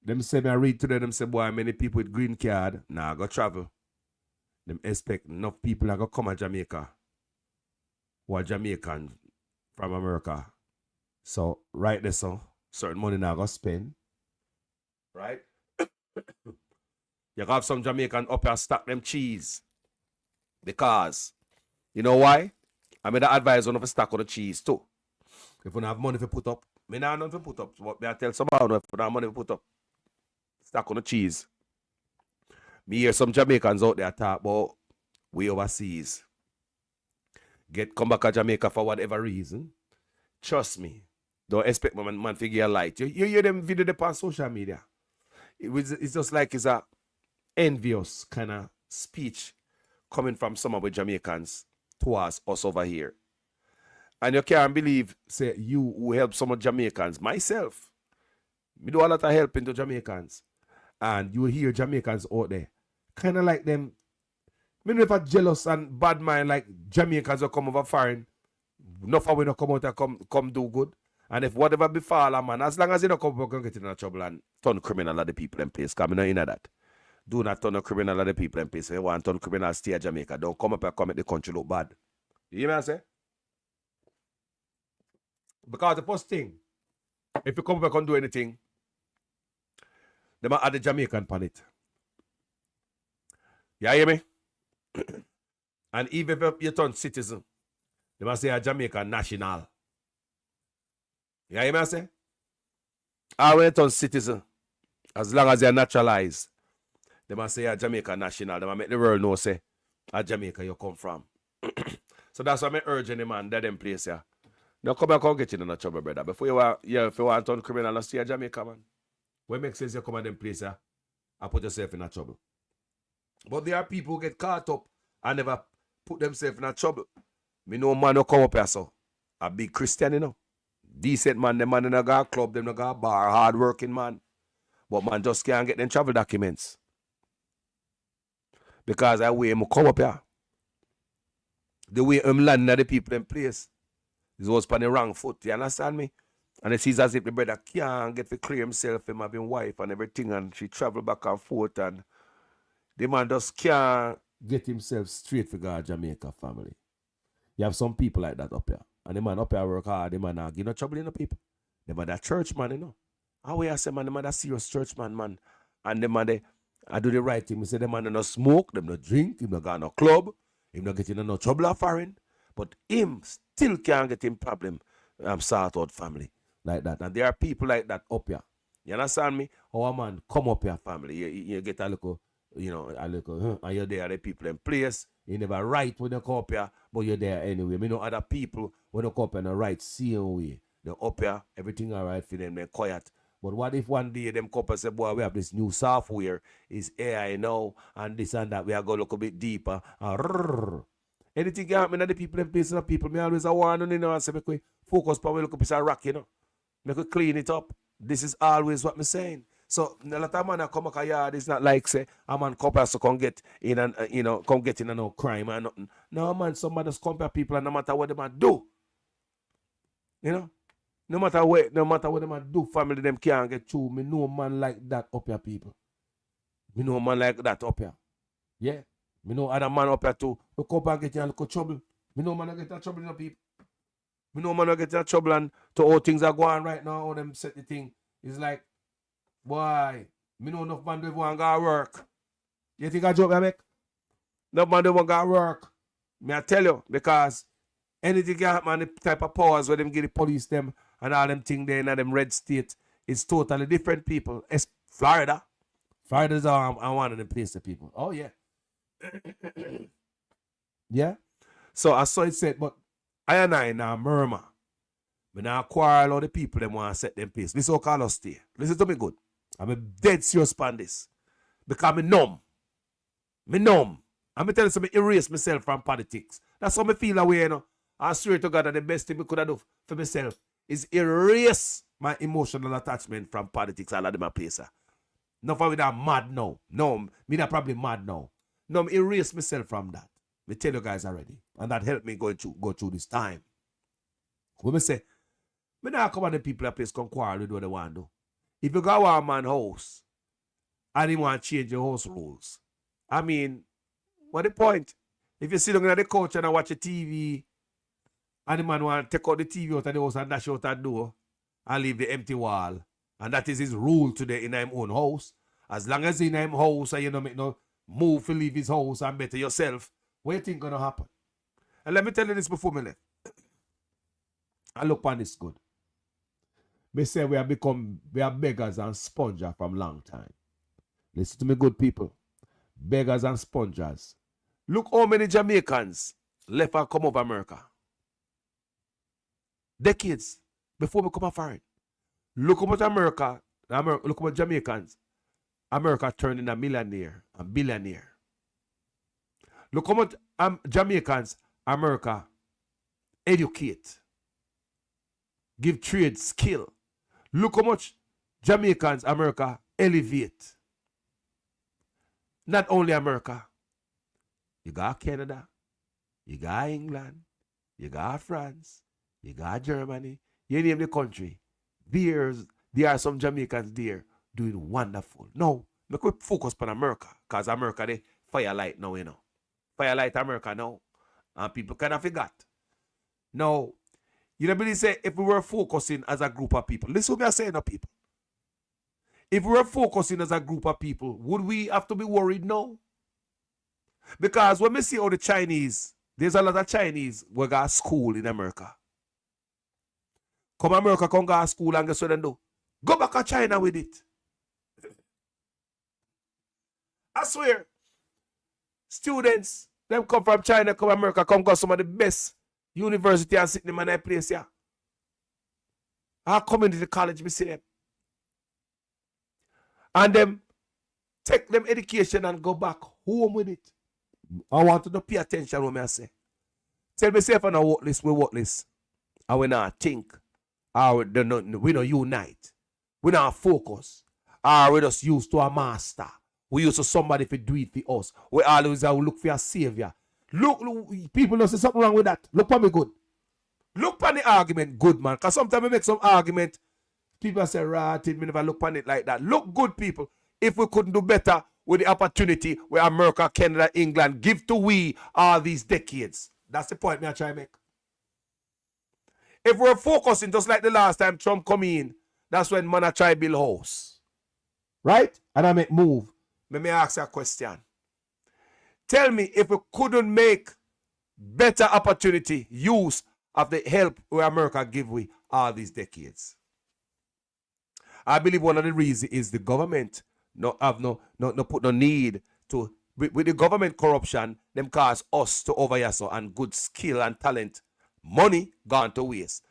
Them say me I read today, them say, boy, many people with green card now go travel. Them expect enough people are going to come to Jamaica who are Jamaican from America. So, right there, so, certain money now go spend. Right? You have some Jamaican up here stack them cheese. Because, you know why? I made the advise on to stack on the cheese too. If you don't have money to put up, I don't have nothing to put up. But I tell somebody if you don't have money to put up, stack on the cheese. Me hear some Jamaicans out there talk about way overseas. Come back to Jamaica for whatever reason. Trust me. Don't expect my man to give you a light. You hear them video on social media. It's just like it's a envious kind of speech coming from some of the Jamaicans towards us over here. And you can't believe, say, you who help some of Jamaicans, myself, me do a lot of helping to Jamaicans. And you hear Jamaicans out there, kind of like them, me never jealous and bad mind like Jamaicans will come over foreign. Enough of we don't come out and come do good. And if whatever befall a man, as long as you don't come back and get in trouble and turn criminal of the people in place, because I'm not in that. Do not turn a criminal of the people in place. If you want to turn criminal, stay in Jamaica. Don't come up and come at the country look bad. You hear me I say? Because the first thing, if you come back and do anything, they might add the Jamaican on it. You hear me? And even if you turn citizen, they must say a Jamaican national. You hear me I say? Or when you turn citizen, as long as you're naturalized, they must say a Jamaican national. They must make the world know say a Jamaica you come from. So that's why I'm urging the man that them place here. Now come back and get in a trouble, brother. Before if you want to turn criminal, stay a Jamaica, man. What makes sense you come at them place here and put yourself in a trouble. But there are people who get caught up and never put themselves in a trouble. Me know man who come up here, so a big Christian, you know. Decent man, them man in a club, them in a bar, hard working man. But man just can't get them travel documents. Because I way him come up here. The way him land at the people in place. He was on the wrong foot, you understand me? And it seems as if the brother can't get to clear himself, him having wife and everything, and she travel back and forth, and the man just can't get himself straight for God Jamaica family. You have some people like that up here. And the man up here work hard, the man not give no trouble in the people. The man that church man, you know. How I say, man, the man that serious church man. And the man, I do the right thing. I say, the man no smoke, them no drink, him no go no club, him no get in no trouble or foreign. But him still can't get him problem, sort out family like that. And there are people like that up here. You understand me? How a man come up here family, you get a little, you know, and you're there, the people in place. You never write when you come up here, but you're there anyway. I know other people, when you come up here, and write same way. They're up here, everything all right for them, they're quiet. But what if one day them come up and say, boy, we have this new software, it's AI now, and this and that, we are going to look a bit deeper. Anything can happen to the people in place, people, me always warn you know, and say, make we focus on we look a piece of rock, you know. Make we clean it up. This is always what I'm saying. So a lot of man come back a yard, it's not like say a man come here so come get in and you know, come get in and no crime and nothing. No man, somebody just compare people and no matter what they man do. You know? No matter what they man do, family them can't get through. Me know a man like that up here, people. Me know a man like that up here. Yeah. Me know other man up here too. We come up and get in a little trouble. Me know man get in trouble in the people. Me know man get in trouble and to how things are going right now, how them set the thing. It's like, boy, me know enough man don't want to go work. You think I joke I make? Enough man don't want to go work. Me I tell you, because anything can happen, the type of powers where them give the police them and all them things there in them red state, it's totally different people. It's Florida. Florida's one of the places people. Oh yeah. Yeah. So I saw it said, but I now murmur. Me now quarrel all the people them want to set them place. Listen how Carlos stay. Listen to me good. I'm a dead serious on this. Because me numb. Me numb. I'm telling you, me erase myself from politics. That's how me feel away, you know. I swear to God that the best thing I could have done for myself is erase my emotional attachment from politics all of them a place. Not for me that mad now. No, me that probably mad now. No, me erase myself from that. Me tell you guys already. And that helped me go through this time. When me say, me now come on the people that place come quarrel with what they want to do. If you go to a man's house and he want to change your house rules, I mean, what the point? If you sit down on the couch and watch a TV and the man want to take out the TV out of the house and dash out that door and leave the empty wall, and that is his rule today in his own house, as long as in his house and you don't make no move to leave his house and better yourself, what do you think gonna happen? And let me tell you this before me left. I look on this good. Me say we are beggars and spongers from long time. Listen to me good people. Beggars and spongers. Look how many Jamaicans left and come over America. Decades before we come foreign. Look how much look how much Jamaicans America turning a millionaire, a billionaire. Look how much Jamaicans, America, educate, give trade skill. Look how much Jamaicans, America, elevate. Not only America. You got Canada, you got England, you got France, you got Germany. You name the country. There are some Jamaicans there doing wonderful. No, we could focus on America, because America, they firelight now, you know. Firelight America now. And people kind of forgot. Now, you know, believe say if we were focusing as a group of people, listen to me I say now, people. If we were focusing as a group of people, would we have to be worried now? Because when we see all the Chinese, there's a lot of Chinese who go to school in America. Come America, come go to school and guess what they do? Go back to China with it. I swear, students, them come from China, come America, come go some of the best university and sit them in that place here. Our community college, we see them. And them take them education and go back home with it. I want to pay attention what I say. Tell me if I know what this, we what this. And we not think. Or we don't unite. We not focus. Or we just used to a master. We used to somebody to do it for us. We always look for a savior. Look, people don't say something wrong with that. Look for me good. Look for the argument good, man. Because sometimes we make some argument. People say, right, me never look on it like that. Look good, people. If we couldn't do better with the opportunity where America, Canada, England give to we all these decades. That's the point me I try to make. If we're focusing just like the last time Trump come in, that's when man I try build house. Right? And I make move. Let me ask you a question. Tell me if we couldn't make better opportunity use of the help where America give we all these decades. I believe one of the reasons is the government no put no need to with the government corruption, them cause us to overyasso and good skill and talent, money gone to waste.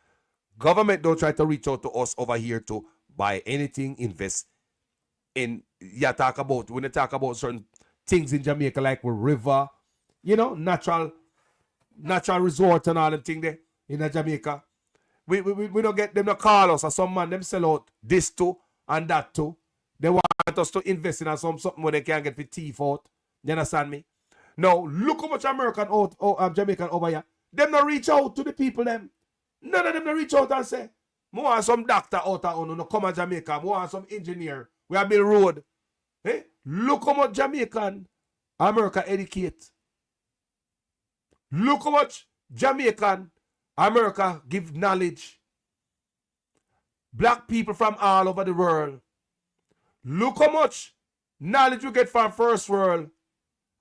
Government don't try to reach out to us over here to buy anything, invest in. When they talk about certain things in Jamaica like with river, you know, natural resort and all them thing there in Jamaica. We don't get them to call us or some man them sell out this too and that too. They want us to invest in something where they can get the teeth out. You understand me? Now look how much Jamaican over here. Them not reach out to the people them. None of them not reach out and say, "I want some doctor out of no come to Jamaica. I want some engineer. We have build road." Hey, look how much Jamaican America educate. Look how much Jamaican America give knowledge. Black people from all over the world. Look how much knowledge we get from first world.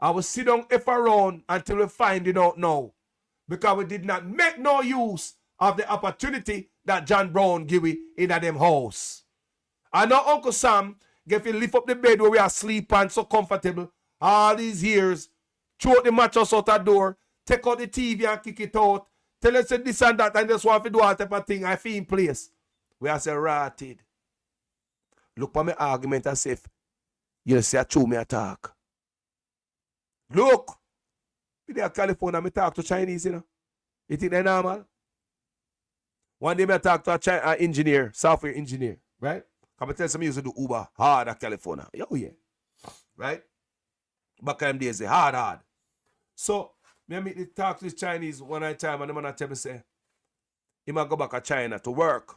I will sit down if around until we find it out now. Because we did not make no use of the opportunity that John Brown give we in a them house. I know Uncle Sam get to lift up the bed where we are sleep and so comfortable all these years. Throw the mattress out the door. Take out the TV and kick it out. Tell us this and that and just want to do all type of thing. I feel in place. We are say rotted. Look for my argument as if you say I chew me attack. Look. Me there California, me talk to Chinese, you know. You think they're normal? One day me talk to an engineer, software engineer, right? Come and tell some used to do Uber hard at California. Oh yeah. Right? Back in them days, hard. So me meet the talk to this Chinese one time and the man tell me say, he might go back to China to work.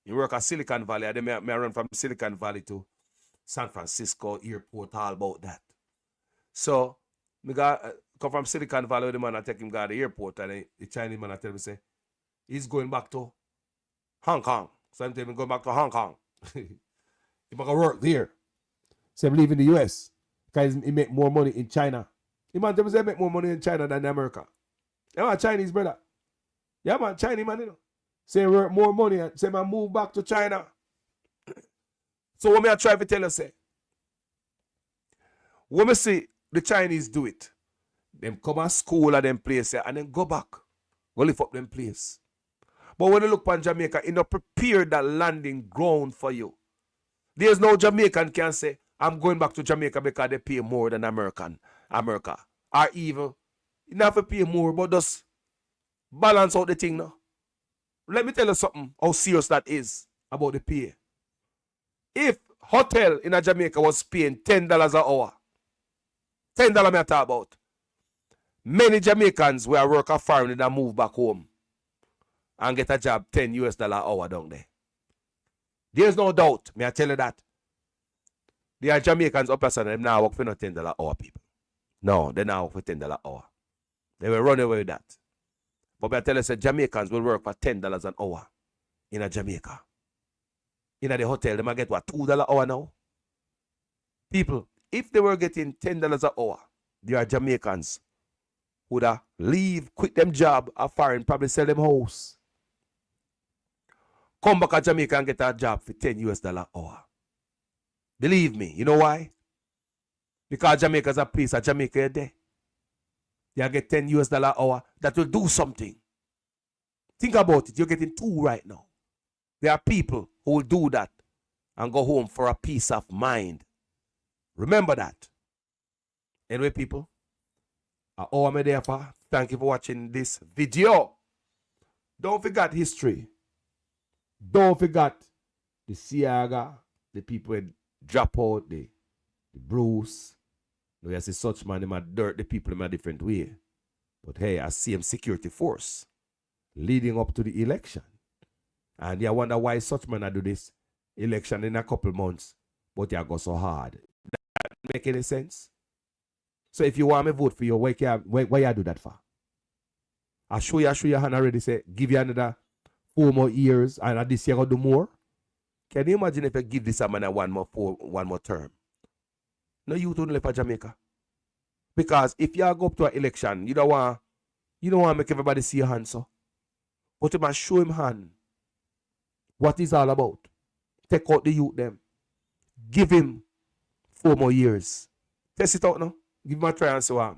He work at Silicon Valley. And then me run from Silicon Valley to San Francisco airport, all about that. So me come from Silicon Valley with the man and take him to the airport and the Chinese man tell me say, he's going back to Hong Kong. So I'm telling him going back to Hong Kong. He might go work there. So I'm leaving the US because he make more money in China. The man tell me say make more money in China than in America. Yeah, man, Chinese brother. Yeah, man, Chinese man, you know. Say work more money and say man move back to China. So what me I try to tell you say, when me see the Chinese do it, them come to school at them place and then go back. Go lift up them place. But when you look upon Jamaica, it not prepare that landing ground for you. There's no Jamaican can say, I'm going back to Jamaica because they pay more than America. Or even, you don't have to pay more, but just balance out the thing now. Let me tell you something, how serious that is about the pay. If hotel in Jamaica was paying $10 an hour, $10 me I talk about, many Jamaicans will work a foreign and move back home and get a job $10 an hour down there. There's no doubt, me I tell you that. There are Jamaicans up and them now work for no $10 an hour people. No, they now work for $10 an hour. They will run away with that. But I tell you, say Jamaicans will work for $10 an hour in a Jamaica. In a the hotel, they might get what, $2 an hour now? People, if they were getting $10 an hour, there are Jamaicans who would have leave, quit them job, a foreign, probably sell them house. Come back to Jamaica and get a job for $10 an hour. Believe me, you know why? Because Jamaica is a place, a Jamaica there. You get $10 an hour, that will do something. Think about it, you're getting 2 right now. There are people who will do that and go home for a peace of mind. Remember that. Anyway, people, I'm there for. Thank you for watching this video. Don't forget history. Don't forget the Siaga, the people who drop out, the Bruce. You see such man, they might dirt the people in a different way. But hey, I see him security force leading up to the election. And you wonder why such man do this election in a couple months, but you go so hard. That make any sense? So if you want me vote for you, why you do that for? I show you hand already say, give you another 4 more years and this year I'll do more. Can you imagine if I give this man one more term? No, you don't live for Jamaica. Because if you go up to an election, you don't want to make everybody see your hand, so. But you must show him hand what it's all about. Take out the youth them. Give him 4 more years. Test it out now. Give him a try and so on.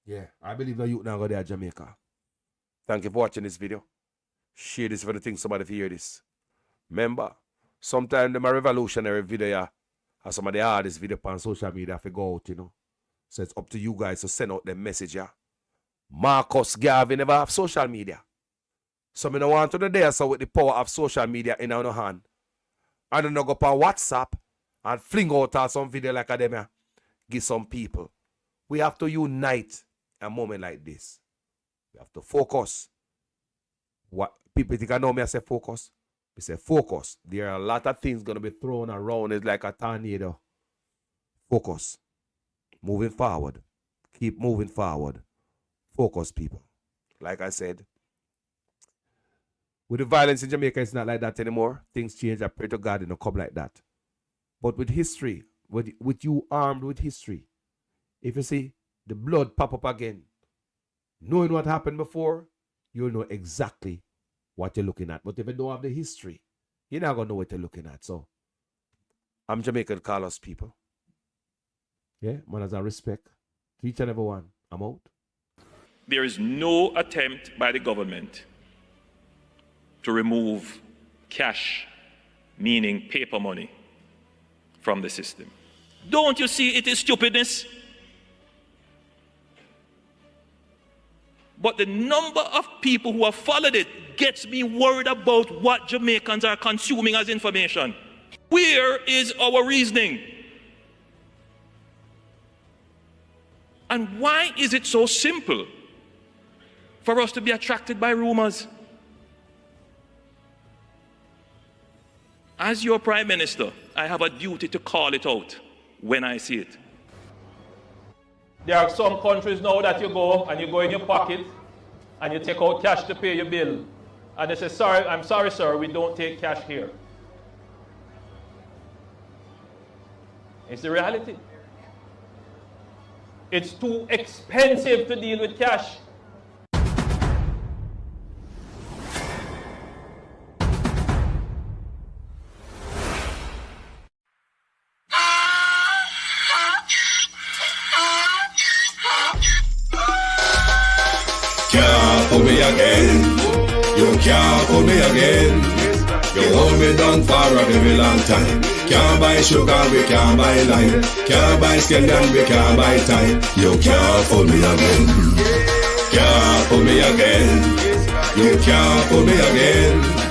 Yeah, I believe the youth now go there at Jamaica. Thank you for watching this video. Share this if you think somebody hear this. Remember, sometimes them a revolutionary video, yeah. And some of the hardest video on social media to go out, you know. So it's up to you guys to send out the message, yeah. Marcus Garvey never have social media. So I don't want to do there so with the power of social media in our hand. I don't know go up on WhatsApp and fling out some video like them, yeah. Give some people. We have to unite a moment like this. We have to focus. What people think I know me, I say focus. We say focus. There are a lot of things going to be thrown around. It's like a tornado. Focus. Moving forward. Keep moving forward. Focus, people. Like I said, with the violence in Jamaica, it's not like that anymore. Things change. I pray to God it don't come like that. But with history, with you armed with history, if you see the blood pop up again, knowing what happened before, you'll know exactly what you're looking at. But if you don't have the history, you're not going to know what you're looking at. So, I'm Jamaican Carlos, people. Yeah, man, as a respect to each and every one. I'm out. There is no attempt by the government to remove cash, meaning paper money, from the system. Don't you see it is stupidness? But the number of people who have followed it gets me worried about what Jamaicans are consuming as information. Where is our reasoning? And why is it so simple for us to be attracted by rumors? As your Prime Minister, I have a duty to call it out when I see it. There are some countries now that you go and you go in your pocket and you take out cash to pay your bill. And they say, sorry, I'm sorry, sir, we don't take cash here. It's the reality. It's too expensive to deal with cash. Can't fool me again. You can't fool me again. You hold me down for a very long time. Can't buy sugar, we can't buy lime. Can't buy scallion, we can't buy time. You can't fool me again. Can't fool me again. You can't fool me again.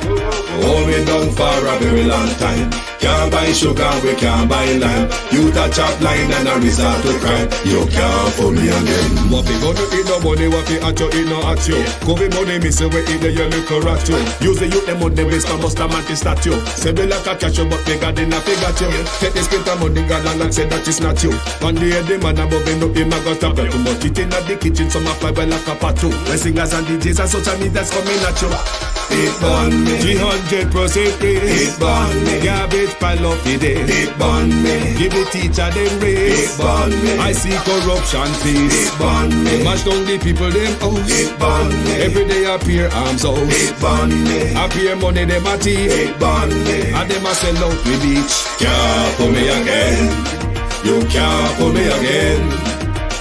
Hold me down for a very long time. Can't buy sugar, we can't buy lime. You touch up line and a resort to crime. You can't fool me again. What we gonna eat no money, what we at you, eat no at you. Covid money, me say we eat the yellow rat you. Use the youth, the money, waste and bust a man to statue. Say we like a cash, but bigger than a figure you. Take the spit of money, God and say that it's not you. One day the man above him, him a got a bet too much. Eat in the kitchen, some a fly well like a patu. When singers and DJs and social media's coming at you. It burn me. 300% raise. It burn me. Garbage pile up the day. It burn me. Give the teacher them raise. It burn me. I see corruption please. It burn me. Mash down the people them house. It burn me. Every day appear arms out. It burn me. Appear money them a thief. It burn me. And them a sell out with each. Can't fool me again. You can't fool me again.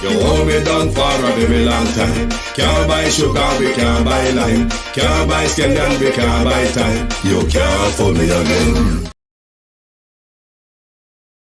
You hold me down for a very long time. Can't buy sugar, we can't buy lime. Can't buy scallion, we can't buy time. You can't fool me again.